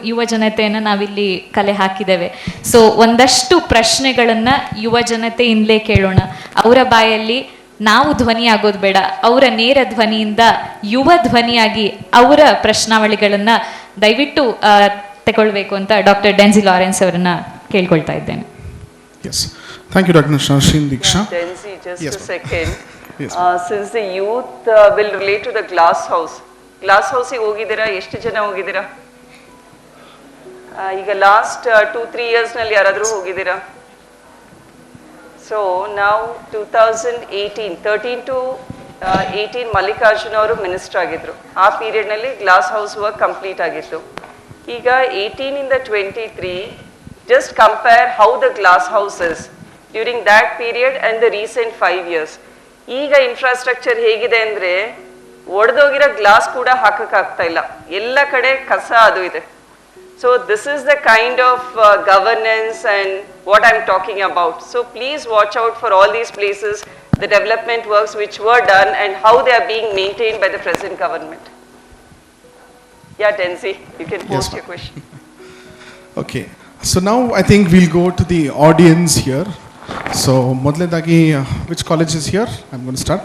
ಯುವ ಜನತೆಯನ್ನು ನಾವಿಲ್ಲಿ ಕಲೆ ಹಾಕಿದ್ದೇವೆ. ಸೊ ಒಂದಷ್ಟು ಪ್ರಶ್ನೆಗಳನ್ನು ಯುವ ಜನತೆಯಿಂದಲೇ ಕೇಳೋಣ. ಅವರ ಬಾಯಲ್ಲಿ ನಾವು ಧ್ವನಿ ಆಗೋದು ಬೇಡ, ಅವರ ನೇರ ಧ್ವನಿಯಿಂದ ಯುವ ಧ್ವನಿಯಾಗಿ ಅವರ ಪ್ರಶ್ನಾವಳಿಗಳನ್ನು ದಯವಿಟ್ಟು ತಗೊಳ್ಬೇಕು ಅಂತ ಡಾಕ್ಟರ್ ಡೆನ್ಸಿ ಲಾರೆನ್ಸ್ ಅವರನ್ನ ಕೇಳ್ಕೊಳ್ತಾ ಇದ್ದೇನೆ. Yes. Thank you, Dr. Shashin Diksha. Denzi, just Yes, a second. Yes, Since the youth will relate to the glass house. Glass house ಗೆ ಹೋಗಿದ್ದೀರಾ? ಎಷ್ಟು ಜನ ಹೋಗಿದ್ದೀರಾ? ಈಗ ಲಾಸ್ಟ್ 2-3 years ನಲ್ಲಿ ಯಾರಾದರೂ ಹೋಗಿದ್ದೀರಾ? ಸೊ ನಾವು 2018, 13 to 18 ಮಲ್ಲಿಕಾರ್ಜುನ್ ಅವರು ಮಿನಿಸ್ಟರ್ ಆಗಿದ್ರು. ಆ ಪೀರಿಯಡ್ನಲ್ಲಿ ಗ್ಲಾಸ್ ಹೌಸ್ ವರ್ಕ್ ಕಂಪ್ಲೀಟ್ ಆಗಿತ್ತು. ಈಗ 18 ಇಂದ 23, just compare how the glass house is during that period and the recent 5 years. ಈಗ ಇನ್ಫ್ರಾಸ್ಟ್ರಕ್ಚರ್ ಹೇಗಿದೆ ಅಂದರೆ ಒಡೆದೋಗಿರೋ ಗ್ಲಾಸ್ ಕೂಡ ಹಾಕಕ್ಕಾಗ್ತಾ ಇಲ್ಲ, ಎಲ್ಲ ಕಡೆ ಕಸ ಅದು ಇದೆ. So this is the kind of governance and what I am talking about. So please watch out for all these places, the development works which were done and how they are being maintained by the present government. Yeah, Denzi, you can post your question. Okay. So now I think we'll go to the audience here. So ಮೊದಲನೇದಾಗಿ which college is here? I'm going to start.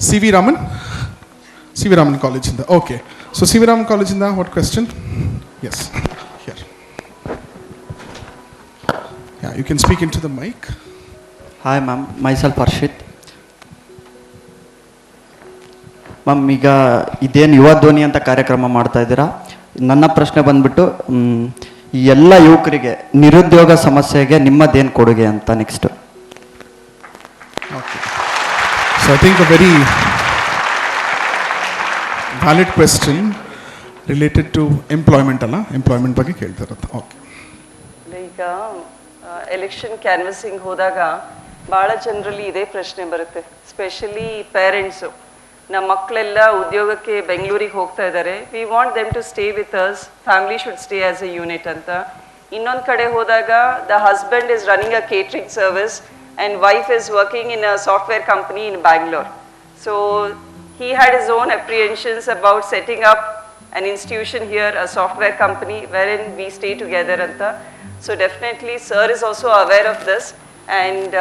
C.V. Raman? C.V. Raman College ಇಂದ. Okay. So C.V. Raman College ಇಂದ what question? Yes. Here. Yeah, you can speak into the mic. Hi ma'am, myself Arshit. Ma'am, ಈಗ ಇದೇನು ಯುವ ಧ್ವನಿ ಅಂತ ಕಾರ್ಯಕ್ರಮ ಮಾಡ್ತಾ ಇದ್ದೀರಾ, ನನ್ನ ಪ್ರಶ್ನೆ ಬಂದ್ಬಿಟ್ಟು ಈ ಎಲ್ಲ ಯುವಕರಿಗೆ ನಿರುದ್ಯೋಗ ಸಮಸ್ಯೆಗೆ ನಿಮ್ಮದೇನು ಕೊಡುಗೆ ಅಂತ next. Okay. So I think a very valid question related to employment ಅಲ್ಲ, ಎಂಪ್ಲಾಯ್ಮೆಂಟ್ ಬಗ್ಗೆ ಕೇಳ್ತಾ ಇರೋದು. ಓಕೆ. ಈಗ ಎಲೆಕ್ಷನ್ ಕ್ಯಾನ್ವಸಿಂಗ್ ಹೋದಾಗ ಭಾಳ ಜನರಲ್ಲಿ ಇದೇ ಪ್ರಶ್ನೆ ಬರುತ್ತೆ, ಸ್ಪೆಷಲಿ ಪೇರೆಂಟ್ಸು. ನಮ್ಮ ಮಕ್ಕಳೆಲ್ಲ ಉದ್ಯೋಗಕ್ಕೆ ಬೆಂಗಳೂರಿಗೆ ಹೋಗ್ತಾ ಇದ್ದಾರೆ, we want them to stay with us, family should stay as a unit ಅಂತ. ಇನ್ನೊಂದು ಕಡೆ ಹೋದಾಗ the husband is running a catering service and wife is working in a software company in Bangalore. So he had his own apprehensions about setting up an institution here, a software company wherein we stay together anta. So definitely sir is also aware of this, and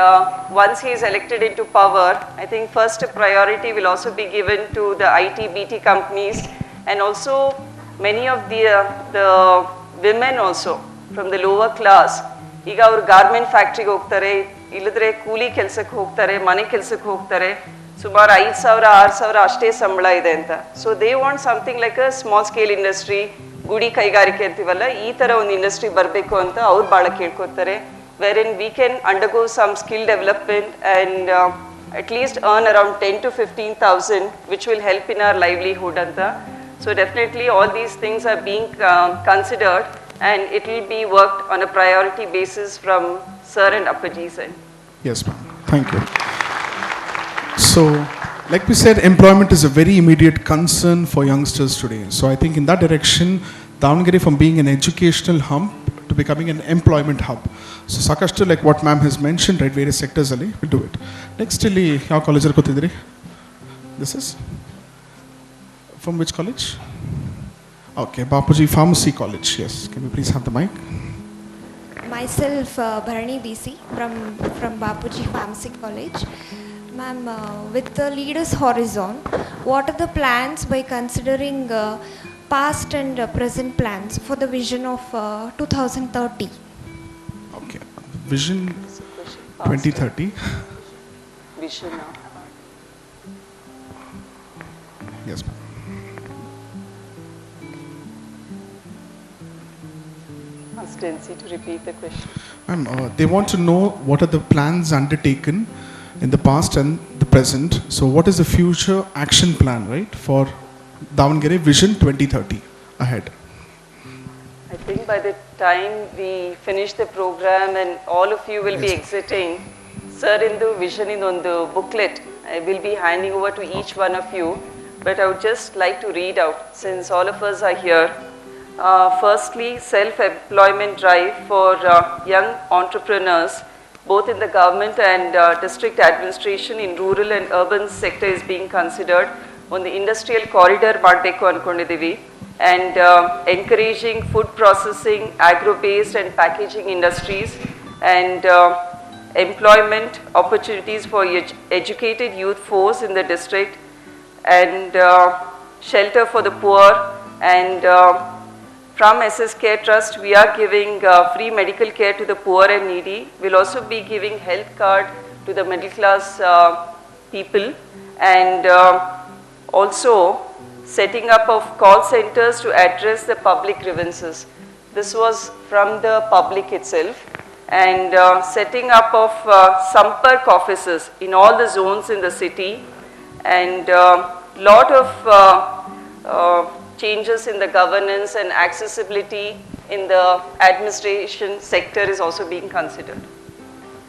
once he is elected into power, I think first priority will also be given to the IT BT companies, and also many of the women also from the lower class ಈಗ ಅವರು garment ಫ್ಯಾಕ್ಟ್ರಿಗೆ ಹೋಗ್ತಾರೆ, ಇಲ್ಲದ್ರೆ ಕೂಲಿ ಕೆಲಸಕ್ಕೆ ಹೋಗ್ತಾರೆ, ಮನೆ ಕೆಲಸಕ್ಕೆ ಹೋಗ್ತಾರೆ, ಸುಮಾರು 5,000-6,000 ಅಷ್ಟೇ ಸಂಬಳ ಇದೆ ಅಂತ. So they want something like a small scale industry, ಗುಡಿ ಕೈಗಾರಿಕೆ ಅಂತೀವಲ್ಲ, ಈ ಥರ ಒಂದು ಇಂಡಸ್ಟ್ರಿ ಬರಬೇಕು ಅಂತ ಅವ್ರು ಭಾಳ ಕೇಳ್ಕೊತಾರೆ, wherein we can undergo some skill development and at least earn around 10 to 15,000, which will help in our livelihood anta. So definitely all these things are being considered, and it will be worked on a priority basis from sir and Bapuji's end. Yes, ma'am. Thank you. So, like we said, employment is a very immediate concern for youngsters today. So I think in that direction, Davangere from being an educational hub to becoming an employment hub. So Sakashtu, like what ma'am has mentioned, right, various sectors ali, we'll do it. Next, ಇಲ್ಲಿ ಯಾವ ಕಾಲೇಜಲ್ಲಿ ಕೂತಿದ್ದೀರಿ? This is? From which college? Okay, Bapuji Pharmacy College. Yes, can we please have the mic? Myself, Bharani BC from Bapuji Pharmacy College. Ma'am, with the leaders' horizon, what are the plans by considering past and present plans for the vision of 2030? Okay, vision 2030. Vision. Yes, ma'am. Ask Denzi to repeat the question. Ma'am, they want to know what are the plans undertaken in the past and the present. So what is the future action plan, right, for Davangere Vision 2030 ahead? I think by the time we finish the program and all of you will be exiting, sir indu vision in ಒಂದು booklet I will be handing over to each one of you, but I would just like to read out since all of us are here. Firstly, self-employment drive for young entrepreneurs both in the government and district administration in rural and urban sector is being considered. On the industrial corridor ಮಾಡಬೇಕು ಅನ್ಕೊಂಡಿದ್ದೀವಿ, and encouraging food processing, agro-based and packaging industries, and employment opportunities for educated youth force in the district, and shelter for the poor, and from SS Care Trust we are giving free medical care to the poor and needy. We'll also be giving health card to the middle class people, and also setting up of call centers to address the public grievances. This was from the public itself, and setting up of Sampark offices in all the zones in the city, and lot of changes in the governance and accessibility in the administration sector is also being considered.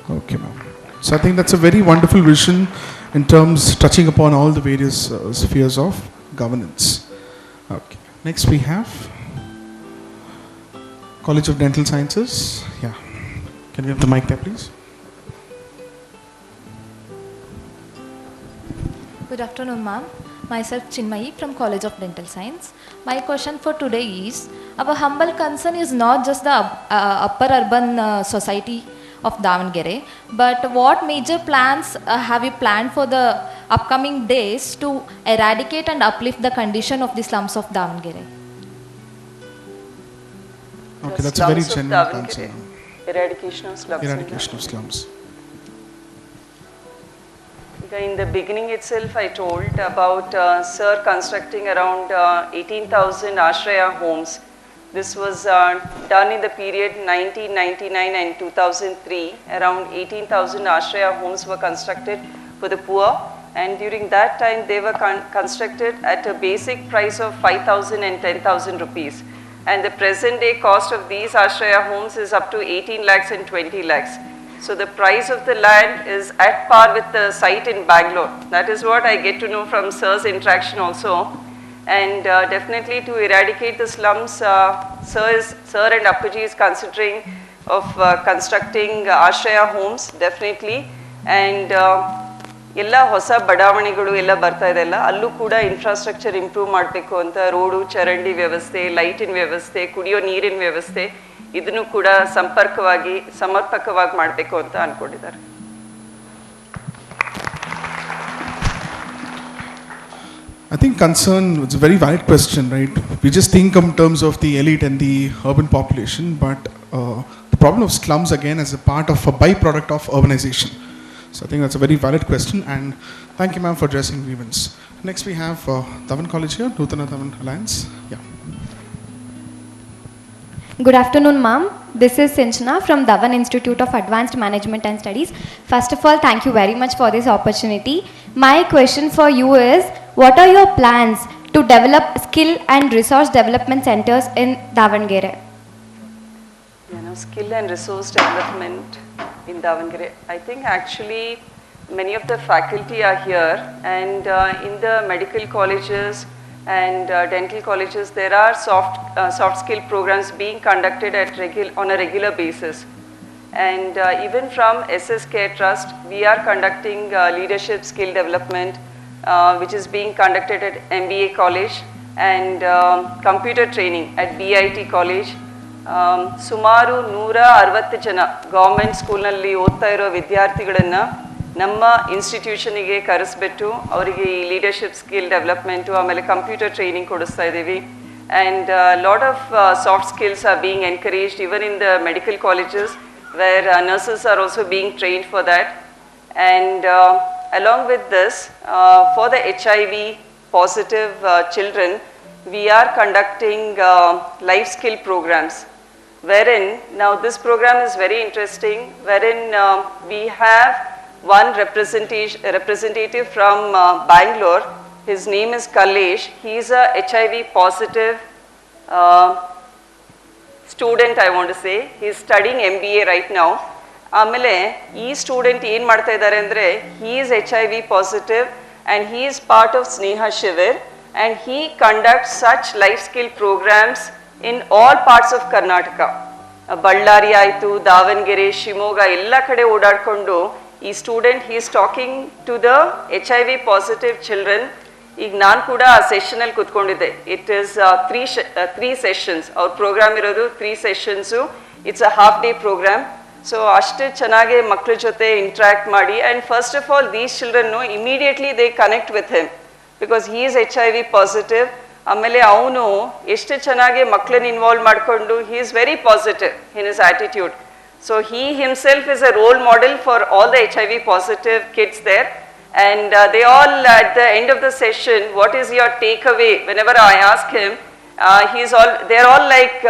Okay, ma'am. So I think that's a very wonderful vision in terms touching upon all the various spheres of governance. Okay. Next we have College of Dental Sciences. Yeah. Can we have the mic there, please? Good afternoon, ma'am. Myself Chinmayi from College of Dental Science. My question for today is, our humble concern is not just the upper urban society of Davangere, but what major plans have you planned for the upcoming days to eradicate and uplift the condition of the slums of Davangere? Okay, that's a very Slums of genuine Davangere. concern. Eradication of slums. Eradication of slums. In the beginning itself, I told about Sir constructing around 18,000 Ashraya homes. This was done in the period 1999 and 2003. Around 18,000 Ashraya homes were constructed for the poor, and during that time they were constructed at a basic price of 5,000 and 10,000 rupees. And the present day cost of these Ashraya homes is up to 18 lakhs and 20 lakhs. So the price of the land is at par with the site in Bangalore. That is what I get to know from Sir's interaction also. And definitely to eradicate the slums, Sir and Bapuji is considering of constructing Ashraya homes, definitely. And ಎಲ್ಲ ಹೊಸ ಬಡಾವಣೆಗಳು ಎಲ್ಲ ಬರ್ತಾ ಇದೆ ಅಲ್ಲ, ಅಲ್ಲೂ ಕೂಡ infrastructure improve ಮಾಡಬೇಕು ಅಂತ ರೋಡು, ಚರಂಡಿ ವ್ಯವಸ್ಥೆ, ಲೈಟಿನ ವ್ಯವಸ್ಥೆ, ಕುಡಿಯೋ ನೀರಿನ ವ್ಯವಸ್ಥೆ, ಇದನ್ನು ಕೂಡ ಸಮರ್ಪಕವಾಗಿ ಮಾಡಬೇಕು ಅಂತ ಅನ್ಕೊಂಡಿದ್ದಾರೆ. I think concern, it's a very valid question, right? We just think in terms of the elite and the urban population, but the problem of slums again is a part of a byproduct of urbanization. So I think that's a very valid question, and thank you, ma'am, for addressing grievance. Next we have Dhawan College here, Nutana Dhawan Alliance. Yeah. Good afternoon, ma'am. This is Sinchana from Dhawan Institute of Advanced Management and Studies. First of all, thank you very much for this opportunity. My question for you is, what are your plans to develop skill and resource development centers in Davangere? Skill and resource development in Davangere. I think actually many of the faculty are here, and in the medical colleges and dental colleges there are soft skill programs being conducted on a regular basis. And even from SS Care Trust we are conducting leadership skill development which is being conducted at MBA College, and computer training at BIT College. ಸುಮಾರು 160 ಜನ government ಸ್ಕೂಲ್ನಲ್ಲಿ ಓದ್ತಾ ಇರೋ ವಿದ್ಯಾರ್ಥಿಗಳನ್ನು ನಮ್ಮ ಇನ್ಸ್ಟಿಟ್ಯೂಷನಿಗೆ ಕರೆಸ್ಬಿಟ್ಟು ಅವರಿಗೆ ಈ ಲೀಡರ್ಶಿಪ್ ಸ್ಕಿಲ್ ಡೆವಲಪ್ಮೆಂಟು ಆಮೇಲೆ ಕಂಪ್ಯೂಟರ್ ಟ್ರೈನಿಂಗ್ ಕೊಡಿಸ್ತಾ ಇದ್ದೀವಿ. And lot of soft skills are being encouraged even in the medical colleges where nurses are also being trained for that. And along with this, for the HIV positive children, we are conducting life skill programs, wherein, now this program is very interesting, wherein we have one representative from Bangalore. His name is Kalesh. He is a HIV positive student, I want to say. He is studying MBA right now. ಆಮೇಲೆ ಈ student ಏನು ಮಾಡ್ತಾ ಇದ್ದಾರೆ ಅಂದರೆ, he is HIV positive and he is part of Sneha Shivir, and he conducts such life skill programs in all parts of Karnataka. Ballari ಆಯಿತು, ದಾವಣಗೆರೆ, ಶಿವಮೊಗ್ಗ ಎಲ್ಲ ಕಡೆ ಓಡಾಡಿಕೊಂಡು ಈ student he is talking to the HIV positive children. ಈಗ ನಾನು ಕೂಡ ಆ ಸೆಷನಲ್ಲಿ ಕೂತ್ಕೊಂಡಿದ್ದೆ. It is three sessions. ಅವ್ರ ಪ್ರೋಗ್ರಾಮ್ ಇರೋದು 3 sessions. It's a half day program. So ಅಷ್ಟು ಚೆನ್ನಾಗಿ ಮಕ್ಕಳ ಜೊತೆ ಇಂಟ್ರ್ಯಾಕ್ಟ್ ಮಾಡಿ, and first of all these ಚಿಲ್ಡ್ರನ್ನು immediately they connect with him because he is HIV positive. ಆಮೇಲೆ ಅವನು ಎಷ್ಟು ಚೆನ್ನಾಗಿ ಮಕ್ಕಳನ್ನ ಇನ್ವಾಲ್ವ್ ಮಾಡಿಕೊಂಡು he is very positive in his attitude. So he himself is a role model for all the HIV positive kids there. And they all, at the end of the session, what is your takeaway? Whenever I ask him, they're all like,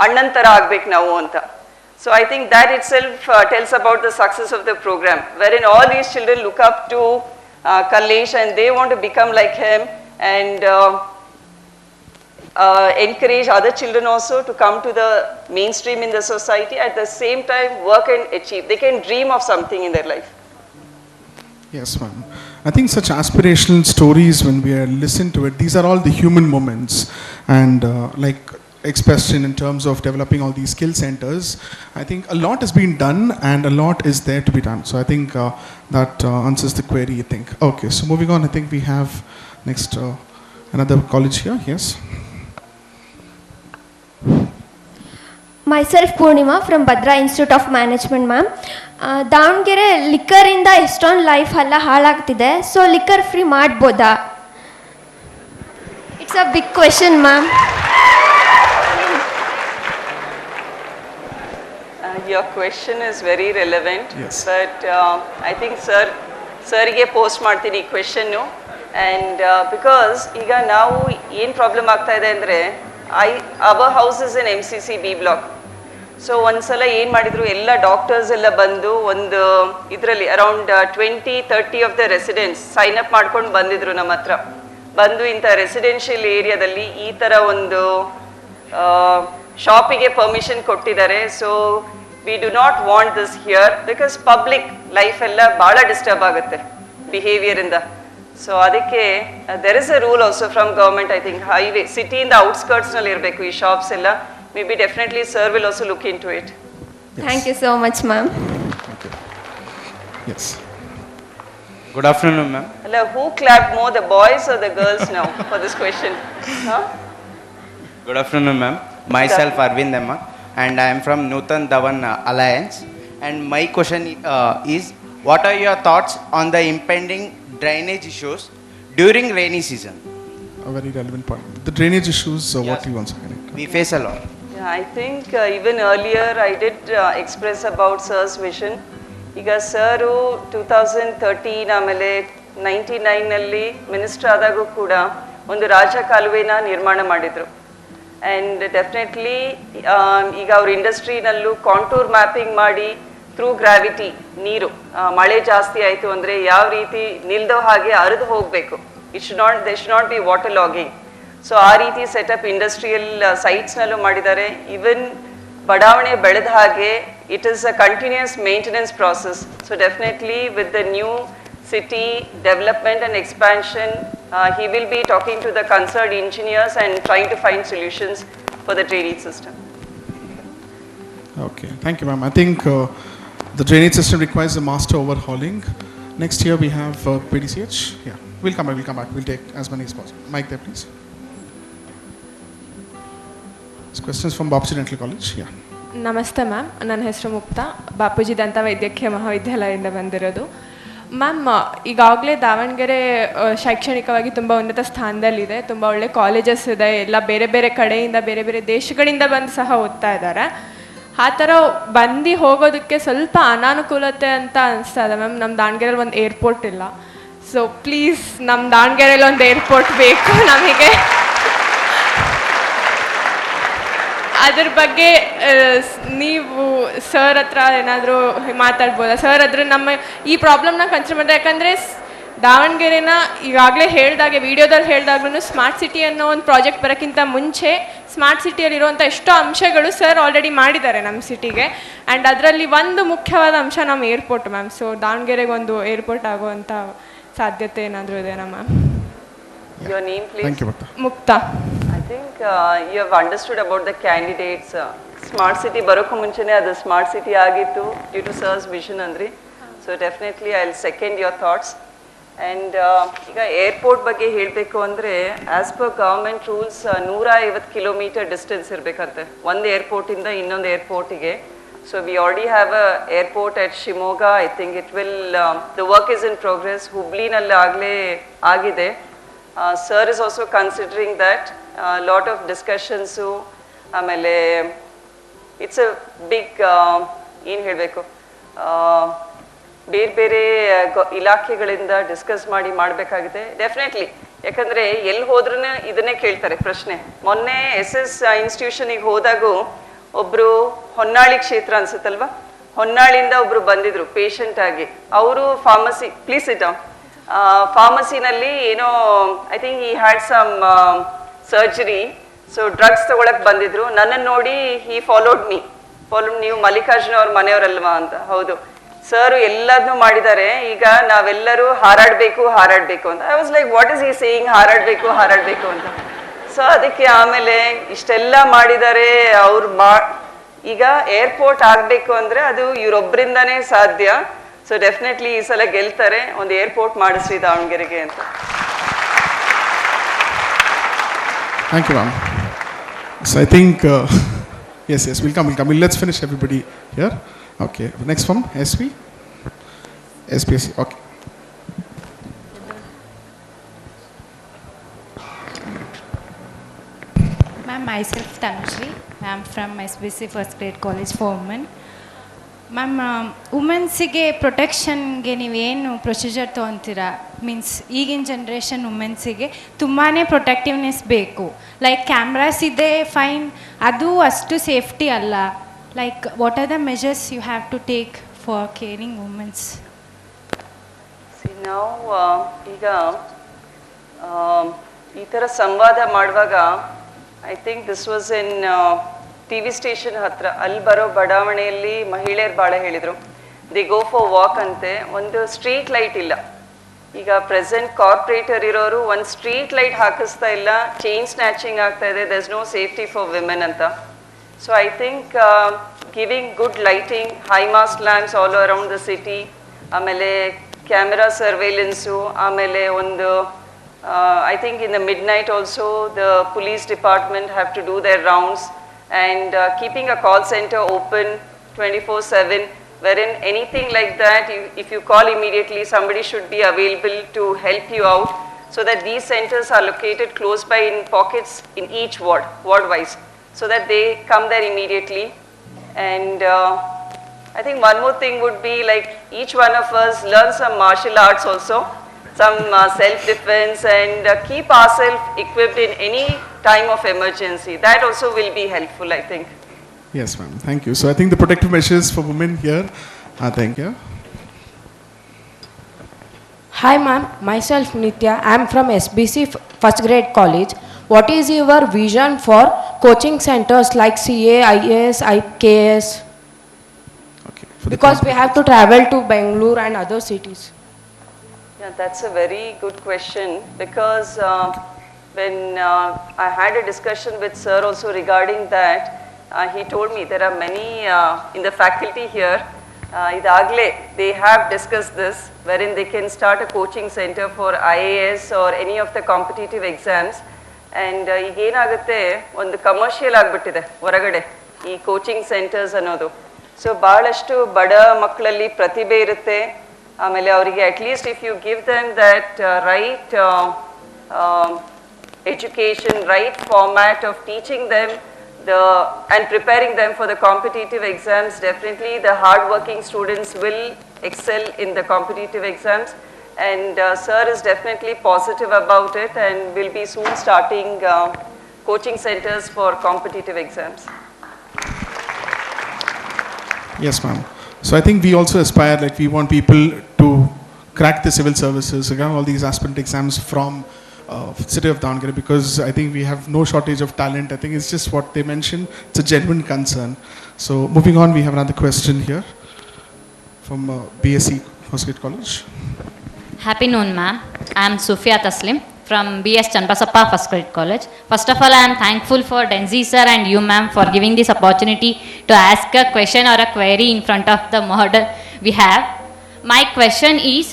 Annantara agbek now anta. So I think that itself tells about the success of the program, wherein all these children look up to Kallesh and they want to become like him, and encourage other children also to come to the mainstream in the society, at the same time work and achieve. They can dream of something in their life. Yes, ma'am. I think such aspirational stories, when we listen to it, these are all the human moments, and like expressed in terms of developing all these skill centers. I think a lot has been done and a lot is there to be done. So I think that answers the query, I think. Okay, so moving on, I think we have next another college here. Yes. Myself Purnima from Bhadra Institute of Management, ma'am. Davangere ಲಿಕ್ಕರಿಂದ ಎಷ್ಟೊಂದು life ಎಲ್ಲ ಹಾಳಾಗ್ತಿದೆ. So liquor free ಮಾಡ್ಬೋದಾ? It's a big question, ma'am. Your question is very relevant. Yes. But I think ಸರ್ಗೆ post ಮಾಡ್ತೀನಿ ಈ question. And because ಈಗ ನಾವು ಏನು ಪ್ರಾಬ್ಲಮ್ ಆಗ್ತಾ ಇದೆ ಅಂದರೆ, our house is in MCC B block. So ಒಂದ್ಸಲ ಏನು ಮಾಡಿದ್ರು, ಎಲ್ಲ ಡಾಕ್ಟರ್ಸ್ ಎಲ್ಲ ಬಂದು ಒಂದು ಇದರಲ್ಲಿ around 20-30 of the residents sign up ಮಾಡ್ಕೊಂಡು ಬಂದಿದ್ರು ನಮ್ಮ ಹತ್ರ. ಬಂದು ಇಂಥ ರೆಸಿಡೆನ್ಷಿಯಲ್ ಏರಿಯಾದಲ್ಲಿ ಈ ಥರ ಒಂದು ಶಾಪಿಗೆ ಪರ್ಮಿಷನ್ ಕೊಟ್ಟಿದ್ದಾರೆ. So we do not want this here because public life ಎಲ್ಲ ಭಾಳ ಡಿಸ್ಟರ್ಬ್ ಆಗುತ್ತೆ ಬಿಹೇವಿಯರಿಂದ. ಸೊ ಅದಕ್ಕೆ there is a rule also from government. I think highway ಸಿಟಿಯಿಂದ ಔಟ್ಸ್ಕರ್ಟ್ಸ್ನಲ್ಲಿ ಇರಬೇಕು ಈ ಶಾಪ್ಸ್ ಎಲ್ಲ. Maybe definitely sir will also look into it. Yes. Thank you so much, ma'am. Okay. Yes. Good afternoon, ma'am. Hello, who clapped more, the boys or the girls now for this question? Huh? Good afternoon, ma'am. Myself Arvind Emma, and I am from Nutan Dhawan Alliance. And my question is, what are your thoughts on the impending drainage issues during rainy season? A very relevant point. The drainage issues, Yes. what do you want to connect? We face a lot. Yeah, I think even earlier I did express about sir's vision. ಈಗ ಸರು 2013 ಆಮೇಲೆ 99ನಲ್ಲಿ minister ಆದಾಗೂ ಕೂಡ ಒಂದು ರಾಜ ಕಾಲುವೆನ ನಿರ್ಮಾಣ ಮಾಡಿದರು. And definitely ಈಗ ಅವ್ರ ಇಂಡಸ್ಟ್ರಿನಲ್ಲೂ contour mapping ಮಾಡಿ through gravity ನೀರು ಮಳೆ ಜಾಸ್ತಿ ಆಯಿತು ಅಂದರೆ ಯಾವ ರೀತಿ ನಿಲ್ದೋ ಹಾಗೆ ಹರಿದು ಹೋಗಬೇಕು. there should not be water logging. So ಆ ರೀತಿ ಸೆಟಪ್ ಇಂಡಸ್ಟ್ರಿಯಲ್ ಸೈಟ್ಸ್ನಲ್ಲೂ ಮಾಡಿದ್ದಾರೆ. ಈವನ್ ಬಡಾವಣೆ ಬೆಳೆದ ಹಾಗೆ it is a continuous maintenance process. So definitely with the new city development and expansion, he will be talking to the concerned engineers and trying to find solutions for the drainage system. Okay, thank you, ma'am. I think the drainage system requires a master overhauling. Next year we have PDCH. Yeah, we'll come back. We'll take as many as possible. Mic there, please. Questions from Bapuji Dental College. Yeah. ನಮಸ್ತೆ ma'am, ನನ್ನ ಹೆಸರು ಮುಕ್ತಾ, ಬಾಪೂಜಿ ದಂತ ವೈದ್ಯಕೀಯ ಮಹಾವಿದ್ಯಾಲಯದಿಂದ ಬಂದಿರೋದು. Ma'am, ಈಗಾಗಲೇ ದಾವಣಗೆರೆ ಶೈಕ್ಷಣಿಕವಾಗಿ ತುಂಬ ಉನ್ನತ ಸ್ಥಾನದಲ್ಲಿದೆ. ತುಂಬ ಒಳ್ಳೆ ಕಾಲೇಜಸ್ ಇದೆ, ಎಲ್ಲ ಬೇರೆ ಬೇರೆ ಕಡೆಯಿಂದ ಬೇರೆ ಬೇರೆ ದೇಶಗಳಿಂದ ಬಂದು ಸಹ ಓದ್ತಾ ಇದ್ದಾರೆ. ಆ ಥರ ಬಂದು ಹೋಗೋದಕ್ಕೆ ಸ್ವಲ್ಪ ಅನಾನುಕೂಲತೆ ಅಂತ ಅನಿಸ್ತಾ ಇದೆ ಮ್ಯಾಮ್. ನಮ್ಮ ದಾವಣಗೆರೆಯಲ್ಲಿ ಒಂದು ಏರ್ಪೋರ್ಟ್ ಇಲ್ಲ. ಸೊ ಪ್ಲೀಸ್ ನಮ್ಮ ದಾವಣಗೆರೆಯಲ್ಲಿ ಒಂದು ಏರ್ಪೋರ್ಟ್ ಬೇಕು ನಮಗೆ. ಅದ್ರ ಬಗ್ಗೆ ನೀವು ಸರ್ ಹತ್ರ ಏನಾದರೂ ಮಾತಾಡ್ಬೋದಾ? ಸರ್ ಅದ್ರ ನಮ್ಮ ಈ ಪ್ರಾಬ್ಲಮ್ನ ಕನ್ಸಿಡರ್ ಮಾಡಿದೆ. ಯಾಕಂದರೆ ದಾವಣಗೆರೆನ ಈಗಾಗಲೇ ಹೇಳಿದಾಗೆ ವಿಡಿಯೋದಲ್ಲಿ ಹೇಳಿದಾಗ್ಲೂ ಸ್ಮಾರ್ಟ್ ಸಿಟಿ ಅನ್ನೋ ಒಂದು ಪ್ರಾಜೆಕ್ಟ್ ಬರೋಕ್ಕಿಂತ ಮುಂಚೆ ಸ್ಮಾರ್ಟ್ ಸಿಟಿಯಲ್ಲಿರುವಂಥ ಎಷ್ಟೋ ಅಂಶಗಳು ಸರ್ ಆಲ್ರೆಡಿ ಮಾಡಿದ್ದಾರೆ ನಮ್ಮ ಸಿಟಿಗೆ. ಆ್ಯಂಡ್ ಅದರಲ್ಲಿ ಒಂದು ಮುಖ್ಯವಾದ ಅಂಶ ನಮ್ಮ ಏರ್ಪೋರ್ಟ್ ಮ್ಯಾಮ್. ಸೊ ದಾವಣಗೆರೆಗೆ ಒಂದು ಏರ್ಪೋರ್ಟ್ ಆಗುವಂಥ ಸಾಧ್ಯತೆ ಏನಾದರೂ ಇದೆಯಾ ma'am? Your name, please. Thank you, Bhakta. Mukta. I think you have understood about the candidates. Smart city ಬರೋಕ್ಕೂ ಮುಂಚೆನೇ ಅದು ಸ್ಮಾರ್ಟ್ ಸಿಟಿ ಆಗಿತ್ತು ಡ್ಯೂ ಟು ಸರ್ಸ್ ವಿಷನ್ ಅಂದ್ರಿ. So definitely I will second your thoughts. And ಈಗ airport ಬಗ್ಗೆ ಹೇಳಬೇಕು ಅಂದರೆ as per government rules 150 kilometre distance ಇರಬೇಕಂತೆ ಒಂದು ಏರ್ಪೋರ್ಟಿಂದ ಇನ್ನೊಂದು ಏರ್ಪೋರ್ಟಿಗೆ. So we already have a airport at Shimoga. I think it will, the work is in progress. Hubli nalle agle agide. Sir is also considering that. Lot of discussions. Amele, it's a big, ಏನು ಹೇಳಬೇಕು, ಬೇರೆ ಬೇರೆ ಇಲಾಖೆಗಳಿಂದ discuss ಮಾಡಬೇಕಾಗಿದೆ definitely. ಯಾಕಂದರೆ ಎಲ್ಲಿ ಹೋದ್ರೂ ಇದನ್ನೇ ಕೇಳ್ತಾರೆ ಪ್ರಶ್ನೆ. ಮೊನ್ನೆ SS ಇನ್ಸ್ಟಿಟ್ಯೂಷನಿಗೆ ಹೋದಾಗೂ ಒಬ್ಬರು ಹೊನ್ನಾಳಿ ಕ್ಷೇತ್ರ ಅನ್ಸುತ್ತಲ್ವಾ, ಹೊನ್ನಾಳಿಂದ ಒಬ್ಬರು ಬಂದಿದ್ರು ಪೇಷಂಟ್ ಆಗಿ. ಅವರು ಫಾರ್ಮಸಿ, ಪ್ಲೀಸ್ ಇಟ್ ಡೌನ್, ಫಾರ್ಮಸಿನಲ್ಲಿ ಏನೋ I think he had some surgery, so drugs ತಗೊಳಕ್ಕೆ ಬಂದಿದ್ರು. ನನ್ನನ್ನು ನೋಡಿ ಹಿ ಫಾಲೋಡ್ ನೀವು ಮಲ್ಲಿಕಾರ್ಜುನ ಅವ್ರ ಮನೆಯವರಲ್ವಾ ಅಂತ. ಹೌದು ಸರ್, ಎಲ್ಲದನ್ನೂ ಮಾಡಿದ್ದಾರೆ, ಈಗ ನಾವೆಲ್ಲರೂ ಹಾರಾಡಬೇಕು ಅಂತ. I was like what is he saying, ಹಾರಾಡಬೇಕು ಅಂತ. ಸೊ ಅದಕ್ಕೆ ಆಮೇಲೆ ಇಷ್ಟೆಲ್ಲ ಮಾಡಿದ್ದಾರೆ ಅವ್ರು ಈಗ ಏರ್ಪೋರ್ಟ್ ಆಗಬೇಕು ಅಂದರೆ ಅದು ಇವರೊಬ್ಬರಿಂದನೇ ಸಾಧ್ಯ. ಸೊ ಡೆಫಿನೆಟ್ಲಿ ಈ ಸಲ ಗೆಲ್ತಾರೆ, ಒಂದು ಏರ್ಪೋರ್ಟ್ ಮಾಡಿಸ್ರಿ ದಾವಣಗೆರೆಗೆ ಅಂತ. Thank you, ma'am. So I think, yes, we'll come. Let's finish everybody here. Okay, next one, SPSC, okay. Ma'am, myself Tanushree. I'm from SBC First Grade College for Women. Ma'am, ವುಮೆನ್ಸಿಗೆ ಪ್ರೊಟೆಕ್ಷನ್ಗೆ ನೀವೇನು procedure ತೊಗೊತೀರಾ? Means ಈಗಿನ generation ವುಮೆನ್ಸಿಗೆ ತುಂಬಾ ಪ್ರೊಟೆಕ್ಟಿವ್ನೆಸ್ ಬೇಕು. Like cameras ಇದೆ fine, ಅದು ಅಷ್ಟು safety ಅಲ್ಲ. Like what are the measures you have to take for caring womens? ನಾವು ಈಗ ಈ ಥರ ಸಂವಾದ ಮಾಡುವಾಗ I think this was in TV station ಹತ್ರ, ಅಲ್ಲಿ ಬರೋ ಬಡಾವಣೆಯಲ್ಲಿ ಮಹಿಳೆಯರು ಭಾಳ ಹೇಳಿದರು, ದಿ ಗೋ ಫಾರ್ ವಾಕ್ ಅಂತೆ. ಒಂದು ಸ್ಟ್ರೀಟ್ ಲೈಟ್ ಇಲ್ಲ. ಈಗ ಪ್ರೆಸೆಂಟ್ ಕಾರ್ಪೊರೇಟರ್ ಇರೋರು ಒಂದು ಸ್ಟ್ರೀಟ್ ಲೈಟ್ ಹಾಕಿಸ್ತಾ ಇಲ್ಲ, ಚೈನ್ ಸ್ನ್ಯಾಚಿಂಗ್ ಆಗ್ತಾ ಇದೆ, there is no safety for women ಅಂತ. So I think giving good lighting, high mast lamps all around the city, ಆಮೇಲೆ ಕ್ಯಾಮೆರಾ ಸರ್ವೇಲೆನ್ಸು, ಆಮೇಲೆ ಒಂದು I think in the midnight also the police department have to do their rounds, and keeping a call center open 24/7, wherein anything like that, if you call immediately, somebody should be available to help you out, so that these centers are located close by in pockets in each ward wise, so that they come there immediately. And I think one more thing would be like each one of us learn some martial arts also, some self-defense, and keep ourselves equipped in any time of emergency. That also will be helpful, I think. Yes, ma'am. Thank you. So I think the protective measures for women here. Thank you. Hi, ma'am. Myself Nitya. I am from SBC First Grade College. What is your vision for coaching centers like CA, IAS, IKS? Okay. Because we have to travel to Bangalore and other cities. Yeah, that's a very good question, because when I had a discussion with sir also regarding that, he told me there are many in the faculty here, they have discussed this, wherein they can start a coaching center for IAS or any of the competitive exams. And ಈಗ ಏನಾಗುತ್ತೆ, ಒಂದು commercial ಆಗಿಬಿಟ್ಟಿದೆ ಹೊರಗಡೆ ಈ coaching centres ಅನ್ನೋದು. So ಭಾಳಷ್ಟು ಬಡ ಮಕ್ಕಳಲ್ಲಿ ಪ್ರತಿಭೆ ಇರುತ್ತೆ. ಆಮೇಲೆ ಅವರಿಗೆ at least if you give them that right education, right format of teaching them and preparing them for the competitive exams, definitely the hard-working students will excel in the competitive exams. And sir is definitely positive about it, and will be soon starting coaching centers for competitive exams. Yes, ma'am. So I think we also aspire, like we want people to crack the civil services, again, all these aspirant exams from city of Davangere, because I think we have no shortage of talent. I think it's just what they mentioned, it's a genuine concern. So moving on, we have another question here from BSc First Grade College. Happy noon, ma'am. I am Sufia Taslim from B.S. Chanbasappa First Grade College. First of all, I am thankful for Denzi sir and you ma'am for giving this opportunity to ask a question or a query in front of the model we have. My question is,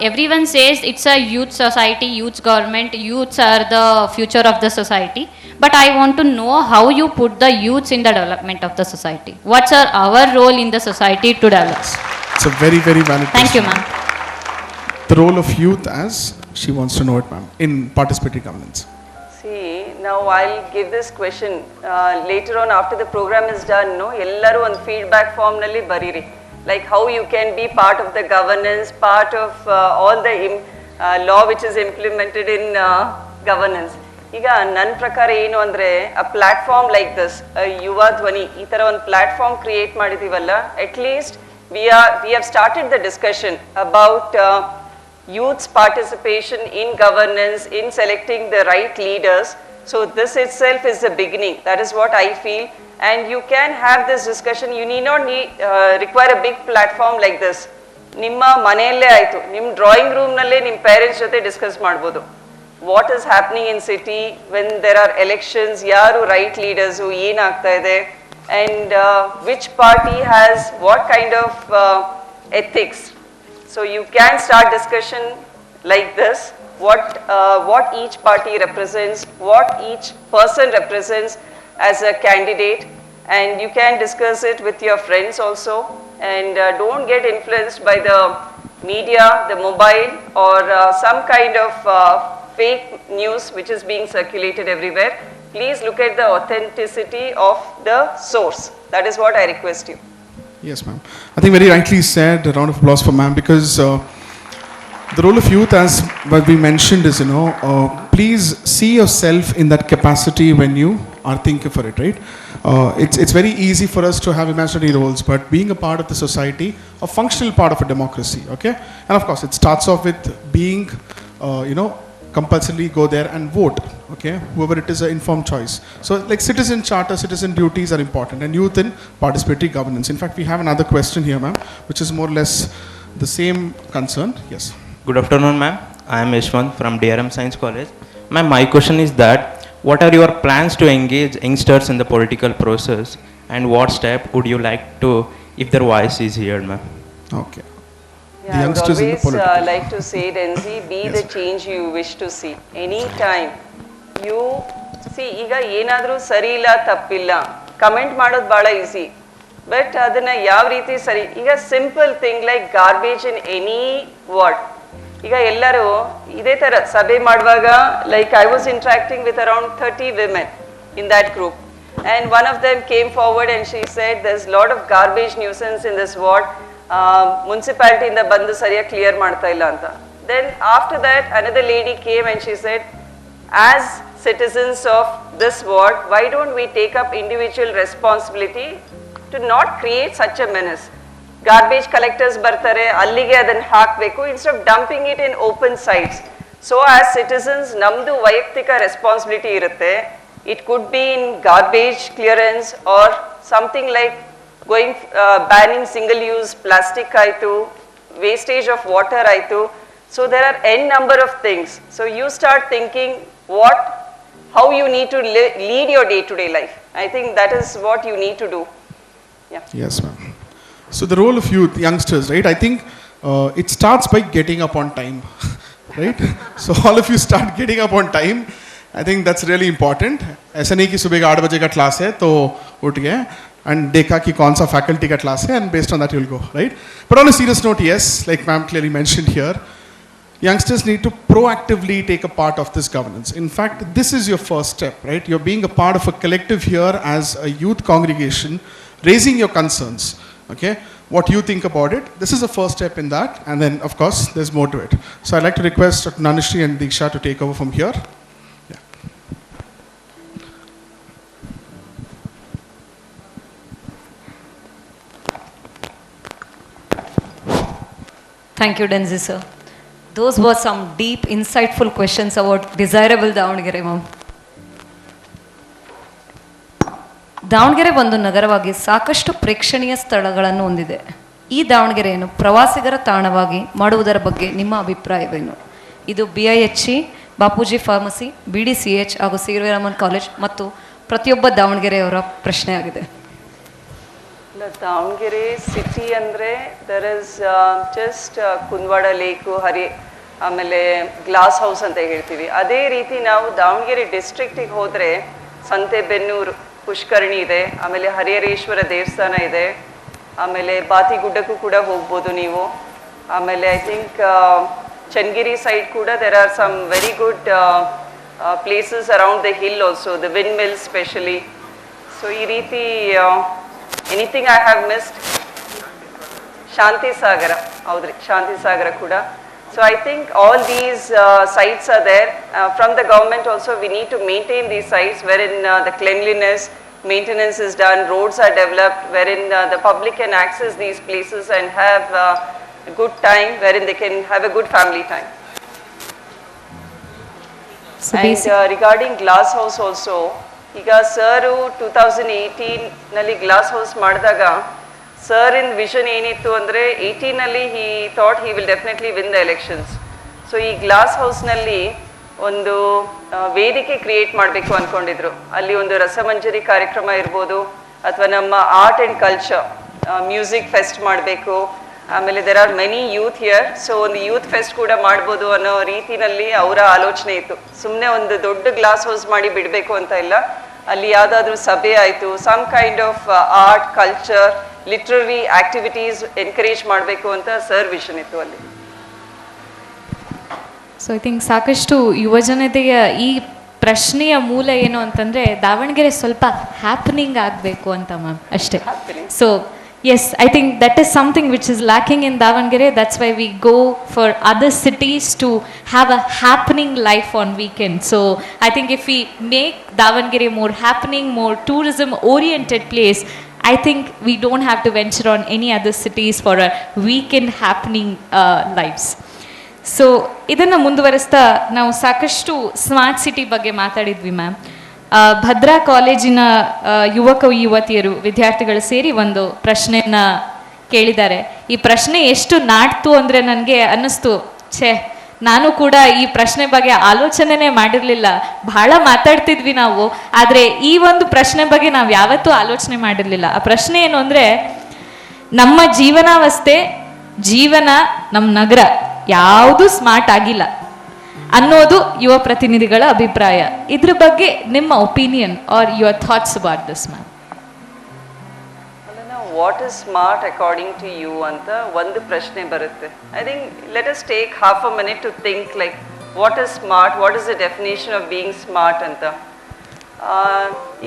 everyone says it's a youth society, youth government, youths are the future of the society. But I want to know how you put the youths in the development of the society. What's our role in the society to develop? It's a very, very valid Thank you, question. ma'am. The role of youth as she wants to know it, ma'am, in participatory governance. See, now I'll give this question later on after the program is done. No, ellaru on feedback form nalli bariri. Like how you can be part of the governance, part of all the law which is implemented in governance. ಈಗ ನನ್ನ ಪ್ರಕಾರ ಏನು ಅಂದರೆ ಅ platform like this ಯುವ ಧ್ವನಿ ಈ ಥರ ಒಂದು ಪ್ಲ್ಯಾಟ್ಫಾರ್ಮ್ ಕ್ರಿಯೇಟ್ ಮಾಡಿದ್ದೀವಲ್ಲ, at least we have started the discussion about youth's participation in governance, in selecting the right leaders. So this itself is the beginning. That is what I feel. And you can have this discussion. You need not require a big platform like this. ನಿಮ್ಮ ಮನೆಯಲ್ಲೇ ಆಯಿತು, ನಿಮ್ಮ drawing ರೂಮ್ನಲ್ಲೇ ನಿಮ್ಮ parents ಜೊತೆ discuss ಮಾಡ್ಬೋದು. What is happening in city when there are elections, yaru right leaders who ಏನಾಗ್ತಾ ಇದೆ, and which party has what kind of ethics. So you can start discussion like this, what each party represents, what each person represents as a candidate, and you can discuss it with your friends also, and don't get influenced by the media, the mobile, or some kind of fake news which is being circulated everywhere. Please look at the authenticity of the source. That is what I request you. Yes, ma'am. I think very rightly said. A round of applause for ma'am, because the role of youth, as what we mentioned, is, please see yourself in that capacity when you are thinking for it, right? It's very easy for us to have imaginary roles, but being a part of the society, a functional part of a democracy, okay? And of course, it starts off with being, compulsorily go there and vote, okay? Whoever it is, an informed choice. So like citizen charter, citizen duties are important, and youth in participatory governance. In fact, we have another question here, ma'am, which is more or less the same concern. Yes. Good afternoon, ma'am. I am Yashwant from DRM Science College. Ma'am, my question is that, what are your plans to engage youngsters in the political process, and what step would you like to, if their voice is heard, ma'am? Okay. Yeah, I would always like to say, Denzi, be the change you wish to see. Anytime you see, ಈಗ ಏನಾದರೂ ಸರಿ ಇಲ್ಲ ತಪ್ಪಿಲ್ಲ comment ಮಾಡೋದು ಭಾಳ easy, but ಅದನ್ನು ಯಾವ ರೀತಿ ಸರಿ, ಈಗ simple thing like garbage in any ward. ಈಗ ಎಲ್ಲರೂ ಇದೇ ಥರ ಸಭೆ ಮಾಡುವಾಗ, like I was interacting with around 30 women in that group, and one of them came forward and she said, there's a lot of garbage nuisance in this ward. ಮುನ್ಸಿಪಾಲಿಟಿಯಿಂದ ಬಂದು ಸರಿಯಾಗಿ clear ಮಾಡ್ತಾ ಇಲ್ಲ ಅಂತ. Then after that another lady came and she said, as citizens of this ward, why don't we take up individual responsibility to not create such a menace? Garbage collectors ಬರ್ತಾರೆ, ಅಲ್ಲಿಗೆ ಅದನ್ನು ಹಾಕಬೇಕು, instead of dumping it in open sites. So as citizens ನಮ್ಮದು ವೈಯಕ್ತಿಕ responsibility ಇರುತ್ತೆ. It could be in garbage clearance or something like going banning single use plastic aitu, wastage of water aitu. So there are n number of things. So you start thinking how you need to lead your day to day life. I think that is what you need to do. Yeah. Yes, ma'am. So the role of youth, youngsters, right? I think it starts by getting up on time, right? So all of you start getting up on time. I think that's really important. ऐसा नहीं कि सुबह 8 बजे का class है तो उठ गए and देखा कि कौन सा faculty का क्लास है, and based on that you'll go, right? But on a serious note, yes, like ma'am clearly mentioned here, youngsters need to proactively take a part of this governance. In fact, this is your first step, right? You're being a part of a collective here as a youth congregation, raising your concerns, okay? What you think about it, this is the first step in that, and then of course there's more to it. So I'd like to request Dr. Nanishri and Diksha to take over from here. Thank you, Denzi sir. Those were some deep, insightful questions about desirable Davangere, ma'am. Davanagere ಒಂದು ನಗರವಾಗಿ ಸಾಕಷ್ಟು ಪ್ರೇಕ್ಷಣೀಯ ಸ್ಥಳಗಳನ್ನು ಹೊಂದಿದೆ. ಈ ದಾವಣಗೆರೆಯನ್ನು ಪ್ರವಾಸಿಗರ ತಾಣವಾಗಿ ಮಾಡುವುದರ ಬಗ್ಗೆ ನಿಮ್ಮ ಅಭಿಪ್ರಾಯವೇನು? ಇದು BIHE ಬಾಪೂಜಿ ಫಾರ್ಮಸಿ, BDCH ಹಾಗೂ ಸಿವಿರಾಮನ್ ಕಾಲೇಜ್ ಮತ್ತು ಪ್ರತಿಯೊಬ್ಬ ದಾವಣಗೆರೆಯವರ ಪ್ರಶ್ನೆ ಆಗಿದೆ. ದಾವಣಗೆರೆ ಸಿಟಿ ಅಂದರೆ there is just Kundawada lake, ಆಮೇಲೆ ಗ್ಲಾಸ್ ಹೌಸ್ ಅಂತ ಹೇಳ್ತೀವಿ. ಅದೇ ರೀತಿ ನಾವು ದಾವಣಗೆರೆ ಡಿಸ್ಟ್ರಿಕ್ಟಿಗೆ ಹೋದರೆ ಸಂತೆಬೆನ್ನೂರು ಪುಷ್ಕರಣಿ ಇದೆ, ಆಮೇಲೆ ಹರಿಹರೇಶ್ವರ ದೇವಸ್ಥಾನ ಇದೆ, ಆಮೇಲೆ ಬಾತಿಗುಡ್ಡಕ್ಕೂ ಕೂಡ ಹೋಗ್ಬೋದು ನೀವು. ಆಮೇಲೆ ಐ ಥಿಂಕ್ ಚನ್ನಗಿರಿ ಸೈಡ್ ಕೂಡ there are some very good places around the hill also, the windmill specially. So ಈ ರೀತಿ anything I have missed? Shanti Sagara, ಹೌದ್ರಿ, ಶಾಂತಿ ಸಾಗರ ಕೂಡ. So I think all these sites are there. From the government also we need to maintain these sites wherein the cleanliness, maintenance is done, roads are developed, wherein the public can access these places and have a good time, wherein they can have a good family time. So and regarding glass house also, ಈಗ sir 2018 ನಲ್ಲಿ glass house ಮಾಡಿದಾಗ sir in vision ಏನಿತ್ತು ಅಂದರೆ 18ನಲ್ಲಿ he thought he will definitely win the elections. So ಈ glass ಹೌಸ್ನಲ್ಲಿ ಒಂದು ವೇದಿಕೆ ಕ್ರಿಯೇಟ್ ಮಾಡಬೇಕು ಅಂದ್ಕೊಂಡಿದ್ರು. ಅಲ್ಲಿ ಒಂದು ರಸಮಂಜರಿ ಕಾರ್ಯಕ್ರಮ ಇರ್ಬೋದು, ಅಥವಾ ನಮ್ಮ art and culture music fest ಮಾಡಬೇಕು. ಆಮೇಲೆ there are many youth here, so ಒಂದು ಯೂತ್ ಫೆಸ್ಟ್ ಕೂಡ ಮಾಡ್ಬೋದು ಅನ್ನೋ ರೀತಿನಲ್ಲಿ ಅವರ ಆಲೋಚನೆ ಇತ್ತು. ಸುಮ್ಮನೆ ಒಂದು ದೊಡ್ಡ ಗ್ಲಾಸ್ ಹೌಸ್ ಮಾಡಿ ಬಿಡಬೇಕು ಅಂತ ಇಲ್ಲ, ಅಲ್ಲಿ ಯಾವುದಾದ್ರೂ ಸಭೆ ಆಯಿತು, some kind of art, culture, literary activities encourage ಮಾಡಬೇಕು ಅಂತ ಸರ್ ವಿಷನ್ ಇತ್ತು ಅಲ್ಲಿ. ಸೊ ಐ ಥಿಂಕ್ ಸಾಕಷ್ಟು ಯುವಜನತೆಯ ಈ ಪ್ರಶ್ನೆಯ ಮೂಲ ಏನು ಅಂತಂದರೆ ದಾವಣಗೆರೆ ಸ್ವಲ್ಪ ಹ್ಯಾಪನಿಂಗ್ ಆಗಬೇಕು ಅಂತ ಮ್ಯಾಮ್, ಅಷ್ಟೇ. So yes, I think that is something which is lacking in Davangere. That's why we go for other cities to have a happening life on weekend. So I think if we make Davangere more happening, more tourism oriented place, I think we don't have to venture on any other cities for a weekend happening lives. So ಇದನ್ನು ಮುಂದುವರಿಸ್ತಾ ನಾವು ಸಾಕಷ್ಟು smart city ಬಗ್ಗೆ ಮಾತಾಡಿದ್ವಿ ma'am. Bhadra ಕಾಲೇಜಿನ ಯುವಕ ಯುವತಿಯರು ವಿದ್ಯಾರ್ಥಿಗಳು ಸೇರಿ ಒಂದು ಪ್ರಶ್ನೆಯನ್ನು ಕೇಳಿದ್ದಾರೆ. ಈ ಪ್ರಶ್ನೆ ಎಷ್ಟು ನಾಟ್ತು ಅಂದರೆ ನನಗೆ ಅನ್ನಿಸ್ತು, ನಾನು ಕೂಡ ಈ ಪ್ರಶ್ನೆ ಬಗ್ಗೆ ಆಲೋಚನೆನೇ ಮಾಡಿರಲಿಲ್ಲ. ಬಹಳ ಮಾತಾಡ್ತಿದ್ವಿ ನಾವು, ಆದರೆ ಈ ಒಂದು ಪ್ರಶ್ನೆ ಬಗ್ಗೆ ನಾವು ಯಾವತ್ತೂ ಆಲೋಚನೆ ಮಾಡಿರಲಿಲ್ಲ. ಆ ಪ್ರಶ್ನೆ ಏನು ಅಂದರೆ, ನಮ್ಮ ಜೀವನಾವಸ್ಥೆ, ಜೀವನ, ನಮ್ಮ ನಗರ ಯಾವುದೂ ಸ್ಮಾರ್ಟ್ ಆಗಿಲ್ಲ ಅನ್ನೋದು ಯುವ ಪ್ರತಿನಿಧಿಗಳ ಅಭಿಪ್ರಾಯ. ಇದ್ರ ಬಗ್ಗೆ ನಿಮ್ಮ opinion or your thoughts about this ma'am? What is smart according to you ಅಂತ ಒಂದು ಪ್ರಶ್ನೆ ಬರುತ್ತೆ. I think let us take half a minute to think like what is smart, what is the definition of being smart ಅಂತ.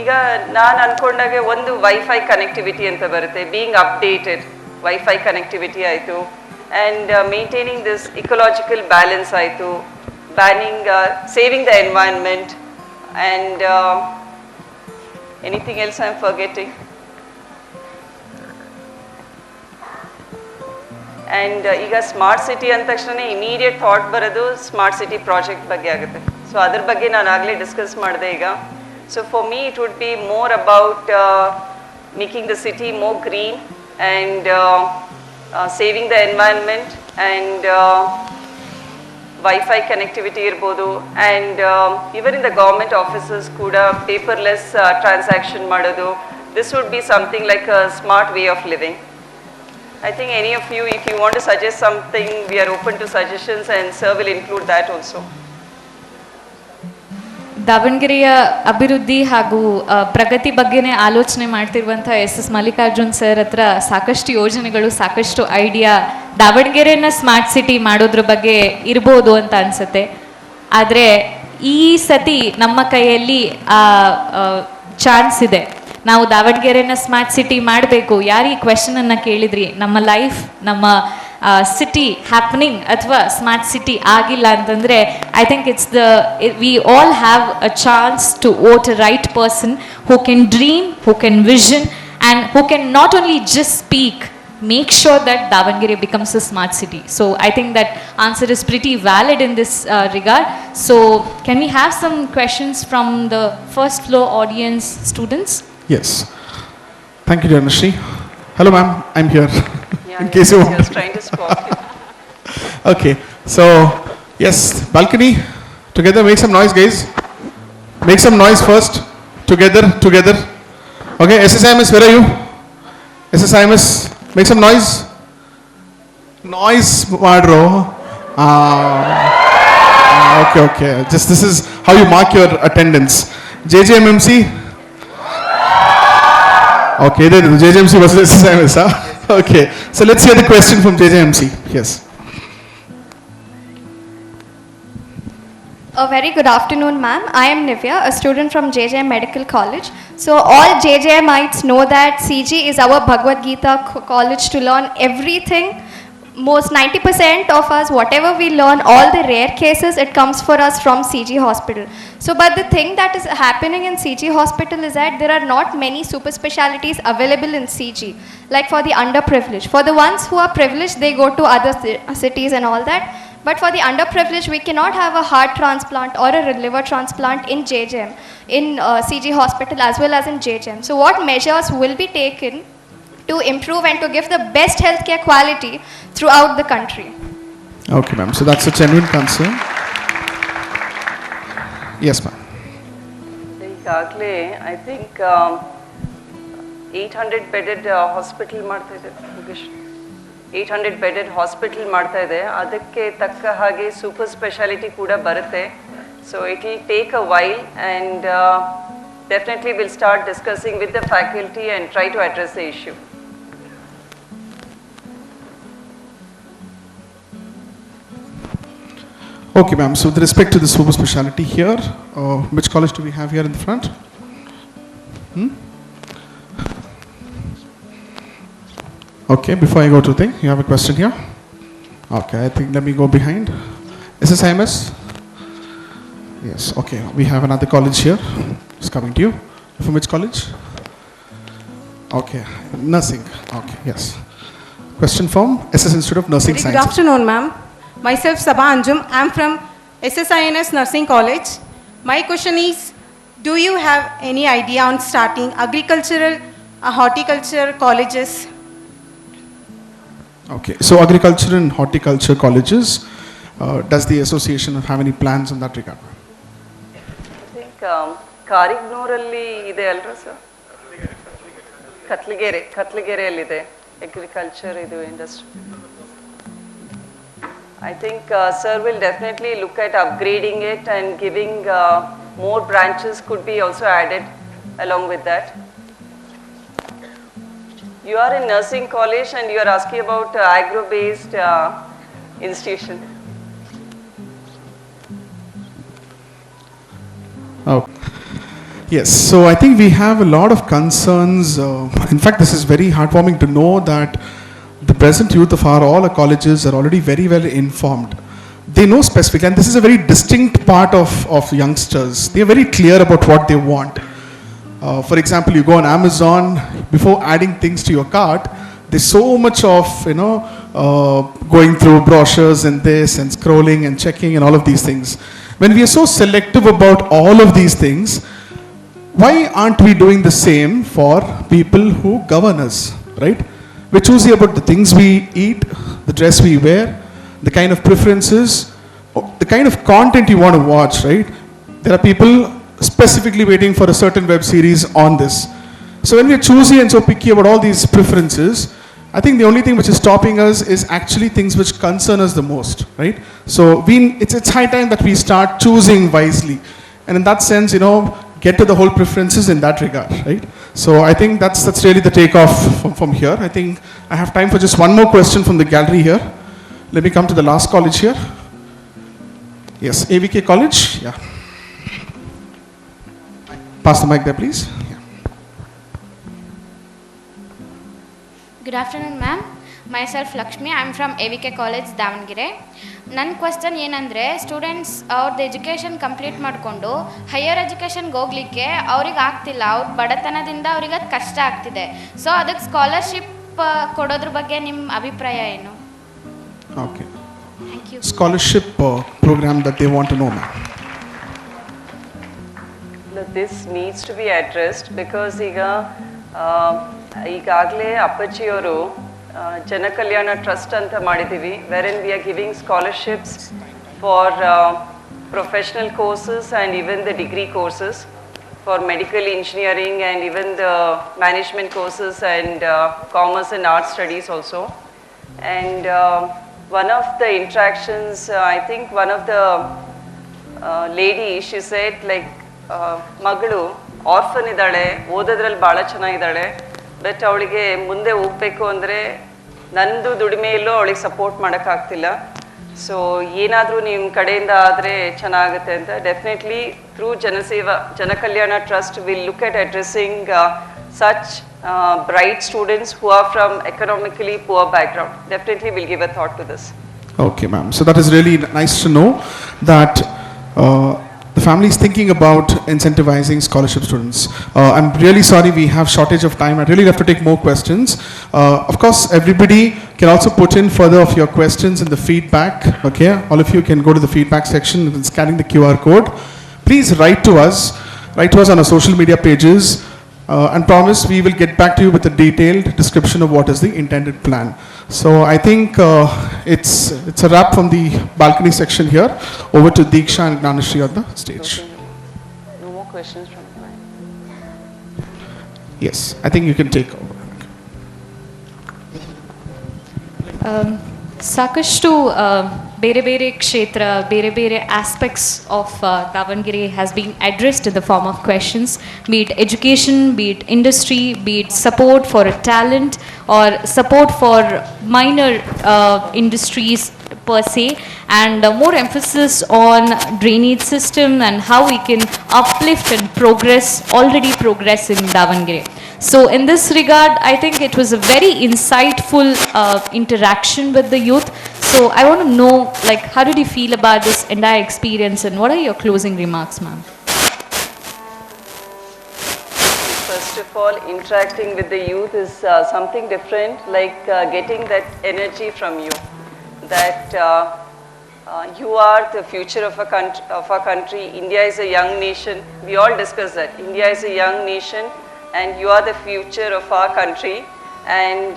ಈಗ ನಾನು ಅಂದ್ಕೊಂಡಾಗೆ ಒಂದು wifi connectivity ಅಂತ ಬರುತ್ತೆ, ಬೀಯಿಂಗ್ ಅಪ್ಡೇಟೆಡ್, ವೈಫೈ ಕನೆಕ್ಟಿವಿಟಿ ಆಯಿತು, and maintaining this ecological balance ಆಯಿತು, banning, saving the environment, and anything else I'm forgetting. And ಈಗ ಸ್ಮಾರ್ಟ್ ಸಿಟಿ ಅಂದ ತಕ್ಷಣ ಇಮಿಡಿಯೇಟ್ ಥಾಟ್ ಬರೋದು ಸ್ಮಾರ್ಟ್ ಸಿಟಿ ಪ್ರಾಜೆಕ್ಟ್ ಬಗ್ಗೆ ಆಗುತ್ತೆ. ಸೊ ಅದ್ರ ಬಗ್ಗೆ ನಾನು ಆಗಲೇ ಡಿಸ್ಕಸ್ ಮಾಡಿದೆ ಈಗ. So for me it would be more about making the city more green and saving the environment and wifi connectivity ಇರ್ಬೋದು. And even in the government offices ಕೂಡ ಪೇಪರ್ಲೆಸ್ ಟ್ರಾನ್ಸಾಕ್ಷನ್ ಮಾಡೋದು. This would be something like a smart way of living. I think any of you, if you want to suggest something, we are open to suggestions and sir will include that also. ದಾವಣಗೆರೆಯ ಅಭಿವೃದ್ಧಿ ಹಾಗೂ ಪ್ರಗತಿ ಬಗ್ಗೆನೇ ಆಲೋಚನೆ ಮಾಡ್ತಿರುವಂಥ SS Mallikarjun sir ಹತ್ರ ಸಾಕಷ್ಟು ಯೋಜನೆಗಳು, ಸಾಕಷ್ಟು idea ದಾವಣಗೆರೆನ smart city ಮಾಡೋದ್ರ ಬಗ್ಗೆ ಇರ್ಬೋದು ಅಂತ ಅನಿಸುತ್ತೆ. ಆದರೆ ಈ ಸತಿ ನಮ್ಮ ಕೈಯಲ್ಲಿ ಚಾನ್ಸ್ ಇದೆ. ನಾವು ದಾವಣಗೆರೆನ ಸ್ಮಾರ್ಟ್ ಸಿಟಿ ಮಾಡಬೇಕು. ಯಾರು ಈ ಕ್ವೆಶನನ್ನು ಕೇಳಿದ್ರಿ, ನಮ್ಮ ಲೈಫ್, ನಮ್ಮ ಸಿಟಿ ಹ್ಯಾಪನಿಂಗ್ ಅಥವಾ ಸ್ಮಾರ್ಟ್ ಸಿಟಿ ಆಗಿಲ್ಲ ಅಂತಂದರೆ I think we all have a chance to vote a right person who can dream, who can vision and who can not only just speak, make sure that Davangere becomes a smart city. So I think that answer is pretty valid in this regard. So can we have some questions from the first floor audience students? Yes. Thank you, Janashri. Hello, ma'am. I'm here. Yeah, in case you want. Just trying to spot you. Okay. So, yes, balcony. Together, make some noise, guys. Make some noise first. Together. Okay, SSIMS, where are you? SSIMS, make some noise. Noise, madro. Okay. Just this is how you mark your attendance. JJMMC. Okay, then JJMC versus SSIMS, huh? Okay, so let's hear the question from JJMC. Yes. A very good afternoon, ma'am. I am Nivya, a student from JJ Medical College. So all JJMites know that CG is our Bhagavad Gita college to learn everything. Most 90% of us, whatever we learn, all the rare cases, it comes for us from CG Hospital. So, but the thing that is happening in CG Hospital is that there are not many super specialities available in CG, like for the underprivileged. For the ones who are privileged, they go to other cities and all that. But for the underprivileged, we cannot have a heart transplant or a liver transplant in JJM, in CG Hospital as well as in JJM. So what measures will be taken to improve and to give the best healthcare quality throughout the country? Okay, ma'am. So that's a genuine concern. Yes, ma'am. I think 800 bedded hospital ಮಾಡ್ತಾ ಇದೆ 800 bedded hospital ಮಾಡ್ತಾ ಇದೆ ಅದಕ್ಕೆ ತಕ್ಕ ಹಾಗೆ super speciality ಕೂಡ ಬರುತ್ತೆ so it will take a while and definitely we'll start discussing with the faculty and try to address the issue. Okay, ma'am. So with respect to the super speciality here, which college do we have here in the front? Okay, before I go to the thing, you have a question here? Okay, I think let me go behind. SSIMS? Yes, okay. We have another college here. It's coming to you. From which college? Okay, nursing. Okay, yes. Question from SS Institute of Nursing Sciences. Good afternoon, ma'am. Myself Sabha Anjum. I am from SSINS Nursing College. My question is, do you have any idea on starting agricultural, horticulture colleges? Okay, so agriculture and horticulture colleges, does the association have any plans in that regard? I think Karignooralli ಇದೆ ಅಲ್ವಾ sir ಕತ್ಲಗೆರೆಯಲ್ಲಿದೆ agriculture ಇದು industry. I think sir will definitely look at upgrading it and giving more branches could be also added along with that. You are in nursing college and you are asking about agro-based institution. Oh. Yes, so I think we have a lot of concerns. In fact, this is very heartwarming to know that the present youth of all our colleges are already very well informed. They know specifically, and this is a very distinct part of youngsters. They are very clear about what they want. For example, you go on Amazon, before adding things to your cart, there's so much of, going through brochures and this and scrolling and checking and all of these things. When we are so selective about all of these things, why aren't we doing the same for people who govern us, right? We're choosing about the things we eat, the dress we wear, the kind of preferences, the kind of content you want to watch, right? There are people specifically waiting for a certain web series on this. So when we are choosy and so picky about all these preferences, I think the only thing which is stopping us is actually things which concern us the most, right? So it's high time that we start choosing wisely. And in that sense, get to the whole preferences in that regard, right? So I think that's really the takeoff from here. I think I have time for just one more question from the gallery here. Let me come to the last college here. Yes, AVK College, yeah. Pass the mic there, please. Yeah. Good afternoon, ma'am. Myself Lakshmi. I am from AVK College, Davangere. ನನ್ನ question ಏನಂದರೆ students ಅವ್ರದ್ದು education complete ಮಾಡಿಕೊಂಡು higher ಎಜುಕೇಷನ್ಗೆ ಹೋಗಲಿಕ್ಕೆ ಅವ್ರಿಗೆ ಆಗ್ತಿಲ್ಲ. ಅವ್ರ ಬಡತನದಿಂದ ಅವ್ರಿಗೆ ಅದು ಕಷ್ಟ ಆಗ್ತಿದೆ. ಸೊ ಅದಕ್ಕೆ ಸ್ಕಾಲರ್ಶಿಪ್ ಕೊಡೋದ್ರ ಬಗ್ಗೆ ನಿಮ್ಮ ಅಭಿಪ್ರಾಯ ಏನು? Okay. Thank you. Scholarship program that they want to know, ma'am. This needs to be addressed because ಈಗಾಗಲೇ ಅಪ್ಪಚ್ಚಿಯವರು ಜನಕಲ್ಯಾಣ ಟ್ರಸ್ಟ್ ಅಂತ ಮಾಡಿದ್ದೀವಿ wherein we are giving scholarships for professional courses and even the degree courses for medical engineering and even the management courses and commerce and art studies also. And one of the interactions, I think one of the lady, she said like, ಮಗಳು orphan ಇದ್ದಾಳೆ, ಓದೋದ್ರಲ್ಲಿ ಭಾಳ ಚೆನ್ನಾಗಿದ್ದಾಳೆ, but ಅವಳಿಗೆ ಮುಂದೆ ಹೋಗಬೇಕು ಅಂದರೆ ನಂದು ದುಡಿಮೆಯಲ್ಲೂ ಅವಳಿಗೆ support ಮಾಡೋಕ್ಕಾಗ್ತಿಲ್ಲ. So ಏನಾದರೂ ನಿಮ್ಮ ಕಡೆಯಿಂದ ಆದರೆ ಚೆನ್ನಾಗುತ್ತೆ ಅಂತ. Definitely through Janakalyana trust will look at addressing such bright students who are from economically poor background. Definitely will give a thought to this. Okay, ma'am. So that is really nice to know that the family is thinking about incentivizing scholarship students. I'm really sorry we have shortage of time. I really have to take more questions. Of course, everybody can also put in further of your questions in the feedback. Okay, all of you can go to the feedback section and scanning the QR code. Please write to us on our social media pages. And promise we will get back to you with a detailed description of what is the intended plan. So I think it's a wrap from the balcony section here. Over to Deeksha and Gnanashri on the stage. No more questions from you. Yes, I think you can take over. ಸಾಕಷ್ಟು ಬೇರೆ ಬೇರೆ ಕ್ಷೇತ್ರ, ಬೇರೆ ಬೇರೆ aspects of Davanagere has been addressed in the form of questions, be it education, be it industry, be it support for a talent or support for minor industries per se, and more emphasis on drainage system and how we can uplift and already progress in Davangere. So in this regard, I think it was a very insightful interaction with the youth. So I want to know, like, how did you feel about this entire experience, and what are your closing remarks, ma'am? First of all, interacting with the youth is something different, like getting that energy from you, that you are the future of our country. India is a young nation. We all discuss that. India is a young nation, and you are the future of our country. And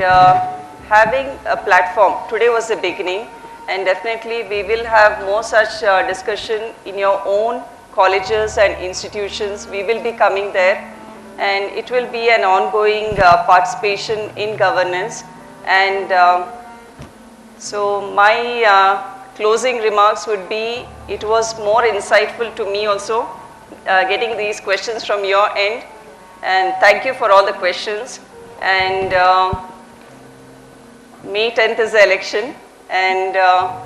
having a platform today was the beginning, and definitely we will have more such discussion in your own colleges and institutions. We will be coming there, and it will be an ongoing participation in governance. And so my closing remarks would be, it was more insightful to me also getting these questions from your end, and thank you for all the questions. And May 10th is the election, and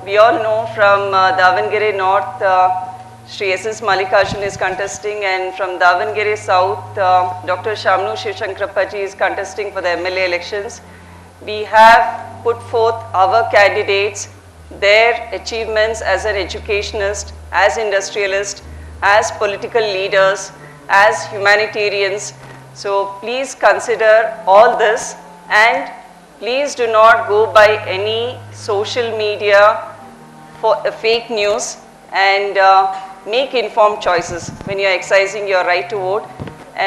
we all know from Davangere North, Shri S.S. Mallikarjun is contesting, and from Davangere South, Dr. Shamnu Shivshankarappaji is contesting for the MLA elections. We have put forth our candidates, their achievements as an educationist, as industrialist, as political leaders, as humanitarians. So please consider all this, and please do not go by any social media for fake news, and make informed choices when you are exercising your right to vote.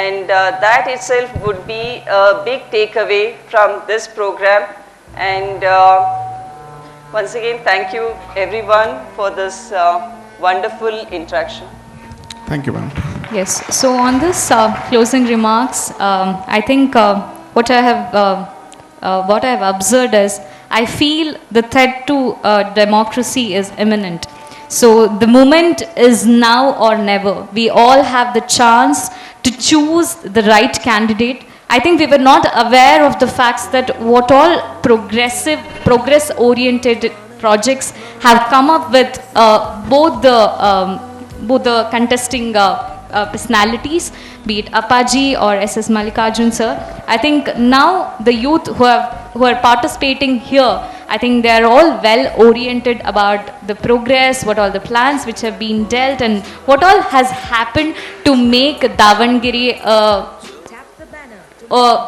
And that itself would be a big takeaway from this program. And once again, thank you everyone for this wonderful interaction. Thank you, ma'am. Yes, so on this closing remarks, I think what I have observed is, I feel the threat to democracy is imminent. So the moment is now or never. We all have the chance to choose the right candidate. I think we were not aware of the facts that what all progress-oriented projects have come up with both the contesting personalities, be it Appaji or S.S. Mallikarjun sir. I think now the youth who are participating here, I think they are all well oriented about the progress, what all the plans which have been dealt, and what all has happened to make Davangere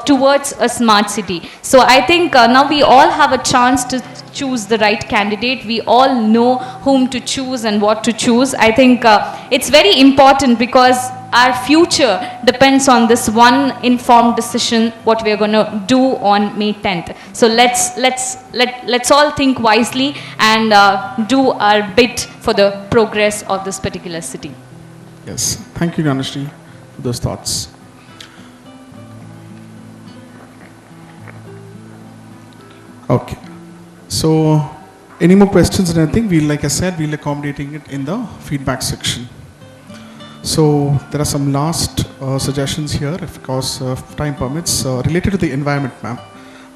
towards a smart city. So I think now we all have a chance to choose the right candidate. We all know whom to choose and what to choose. I think it's very important, because our future depends on this one informed decision what we are going to do on May 10th. So let's all think wisely and do our bit for the progress of this particular city. Yes, thank you, Ganeshri, for those thoughts. Okay, so any more questions and anything, like I said, we'll accommodating it in the feedback section. So there are some last suggestions here, of course, time permits, related to the environment, ma'am.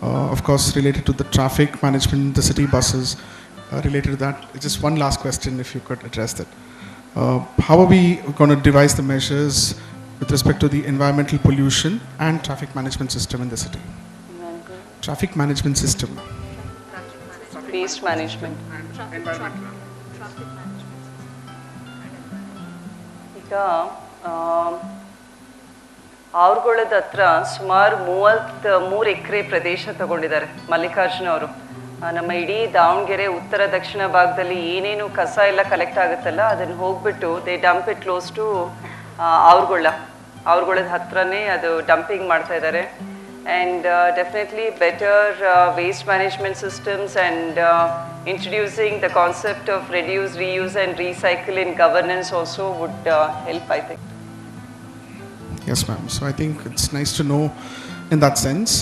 Of course, related to the traffic management, the city buses, related to that. Just one last question, if you could address that. How are we going to devise the measures with respect to the environmental pollution and traffic management system in the city? Traffic management system. Waste management. ಈಗ ಅವ್ರುಗಳದ ಹತ್ರ ಸುಮಾರು 33 ಎಕರೆ ಪ್ರದೇಶ ತಗೊಂಡಿದ್ದಾರೆ ಮಲ್ಲಿಕಾರ್ಜುನ ಅವರು. ನಮ್ಮ ಇಡೀ ದಾವಣಗೆರೆ ಉತ್ತರ ದಕ್ಷಿಣ ಭಾಗದಲ್ಲಿ ಏನೇನು ಕಸ ಎಲ್ಲ ಕಲೆಕ್ಟ್ ಆಗುತ್ತಲ್ಲ ಅದನ್ನು ಹೋಗ್ಬಿಟ್ಟು they dump it close to ಅವ್ರುಗಳದ ಹತ್ರನೇ ಅದು ಡಂಪಿಂಗ್ ಮಾಡ್ತಾ ಇದ್ದಾರೆ. And definitely better waste management systems and introducing the concept of reduce, reuse and recycle in governance also would help, I think. Yes, ma'am. So I think it's nice to know in that sense.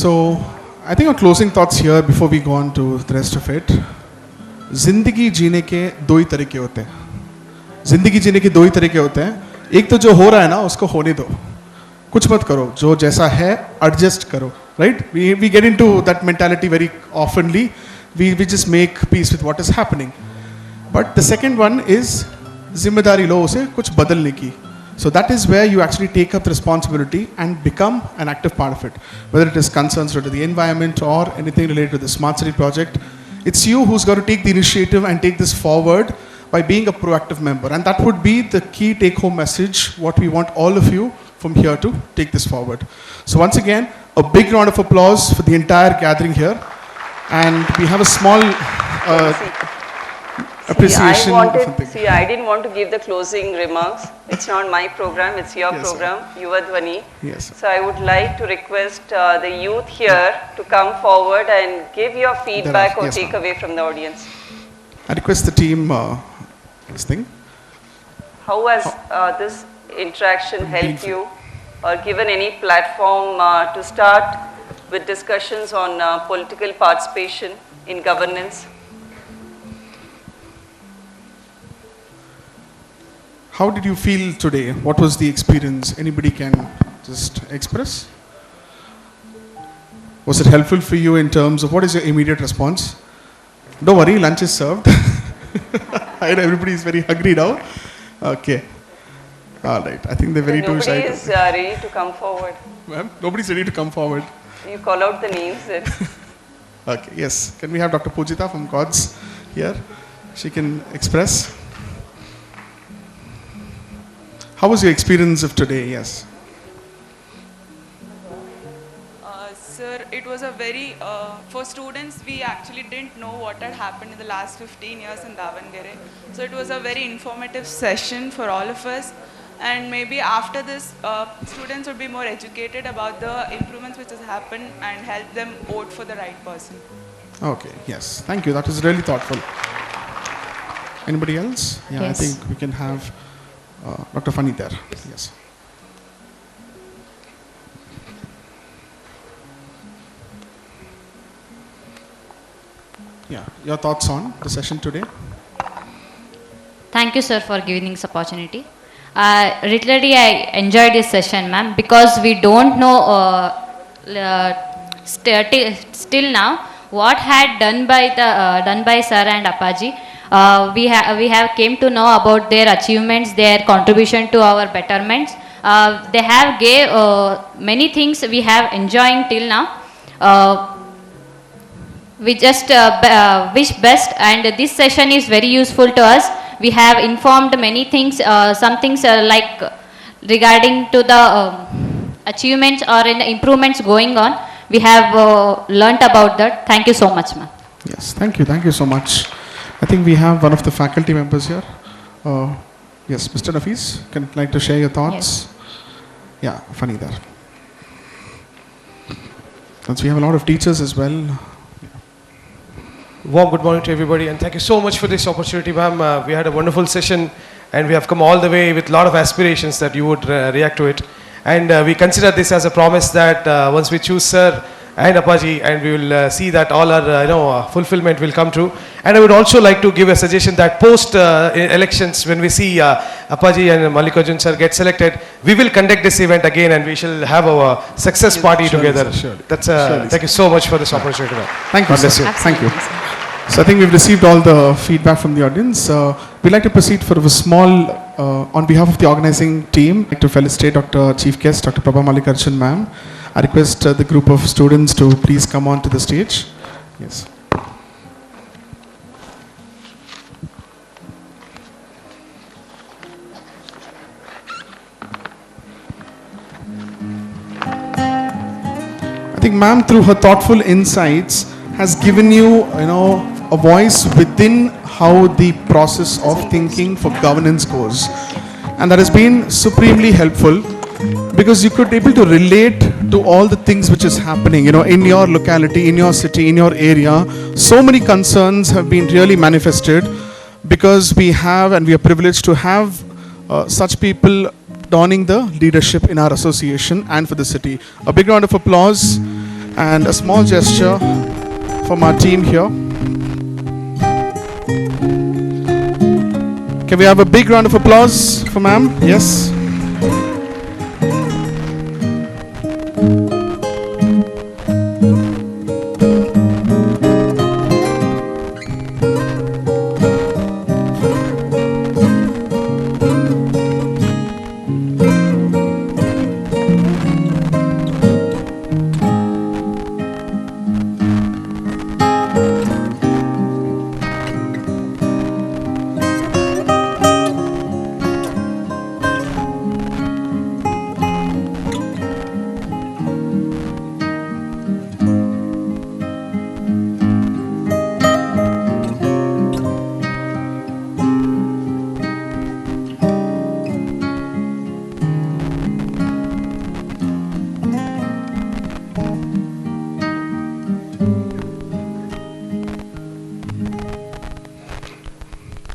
So I think our closing thoughts here before we go on to the rest of it. जिंदगी जीने के दो ही तरीके होते हैं. जिंदगी जीने के दो ही तरीके होते हैं. एक तो जो हो रहा है ना उसको होने दो. कुछ मत करो, जो जैसा है एडजस्ट करो, right? We get into that mentality very oftenly. We just make peace with what is happening. But the second one is जिम्मेदारी लो उसे कुछ बदलने की. So that is where you actually take up responsibility and become an active part of it. Whether it is concerns related to the environment or anything related to the smart city project, it's you who's got to take the initiative and take this forward by being a proactive member. And that would be the key take-home message, what we want all of you from here to take this forward. So once again, a big round of applause for the entire gathering here. And we have a small appreciation. I didn't want to give the closing remarks. It's not my program, it's your program, Yuva Dhvani. Yes. So I would like to request the youth here to come forward and give your feedback or take away from the audience. I request the team this thing. How has this interaction helped you or given any platform to start with discussions on political participation in governance? How did you feel today? What was the experience? Anybody can just express? Was it helpful for you in terms of what is your immediate response? Don't worry, lunch is served. Everybody is very hungry now. Okay. All right. I think they're very too shy. Nobody is ready to come forward. Ma'am, nobody's ready to come forward. You call out the names then. Okay, yes. Can we have Dr. Pujita from GODS here? She can express. How was your experience of today? Yes. Sir, it was a very, for students, we actually didn't know what had happened in the last 15 years in Davangere. So it was a very informative session for all of us. And maybe after this, students would be more educated about the improvements which has happened and help them vote for the right person. Okay, yes. Thank you. That is really thoughtful. Anybody else? Yeah, Yes. I think we can have Dr. Fani there. Yes. Yeah, your thoughts on the session today? Thank you, sir, for giving this opportunity. Literally, I enjoyed this session, ma'am, because we don't know still now what had done by sir and Appaji. We have came to know about their achievements, their contribution to our betterments. They have gave many things we have enjoying till now. We just wish best, and this session is very useful to us. We have informed many things, some things like regarding to the achievements or in the improvements going on. We have learnt about that. Thank you so much, ma'am. Yes, thank you so much. I think we have one of the faculty members here. Yes, Mr. Nafis, can you like to share your thoughts? Yeah, funny there. Since we have a lot of teachers as well. Warm good morning to everybody, and thank you so much for this opportunity, ma'am. We had a wonderful session, and we have come all the way with a lot of aspirations that you would react to it. And we consider this as a promise that once we choose Sir and Appaji, and we will see that all our fulfillment will come true. And I would also like to give a suggestion that post elections, when we see Appaji and Mallikarjun sir get selected, we will conduct this event again, and we shall have our success party together. Sure. That's thank you so much for this opportunity, ma'am. Thank you, God bless sir. you. Thank you. So I think we've received all the feedback from the audience. We'd like to proceed for a small, on behalf of the organizing team, I'd like to felicitate Dr. Chief Guest, Dr. Prabha Mallikarjun ma'am. I request the group of students to please come on to the stage. Yes. I think ma'am, through her thoughtful insights, has given you, a voice within how the process of thinking for governance goes. And that has been supremely helpful, because you could be able to relate to all the things which is happening, in your locality, in your city, in your area. So many concerns have been really manifested, because we have, and we are privileged to have such people donning the leadership in our association and for the city. A big round of applause and a small gesture from our team here. Can we have a big round of applause for ma'am? Yes.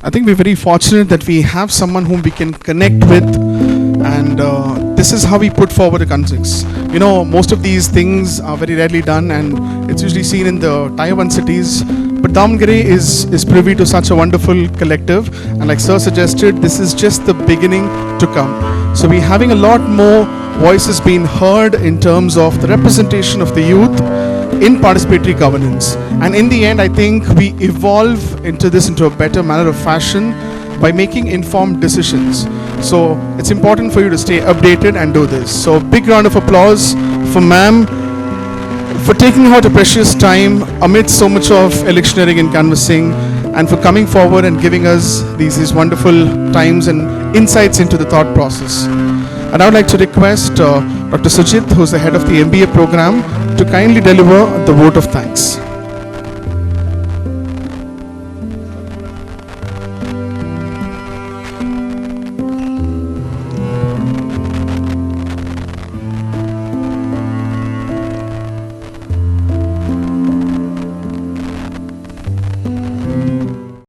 I think we're very fortunate that we have someone whom we can connect with, and this is how we put forward the context. Most of these things are very rarely done, and it's usually seen in the Tier 1 cities. But Davangere is privy to such a wonderful collective, and like Sir suggested, this is just the beginning to come. So we're having a lot more voices being heard in terms of the representation of the youth in participatory governance. And in the end, I think we evolve into a better manner of fashion by making informed decisions. So it's important for you to stay updated and do this. So big round of applause for ma'am for taking out a precious time amidst so much of electioneering and canvassing, and for coming forward and giving us these wonderful times and insights into the thought process. And I would like to request Dr. Sujit, who's the head of the MBA program, to kindly deliver the vote of thanks.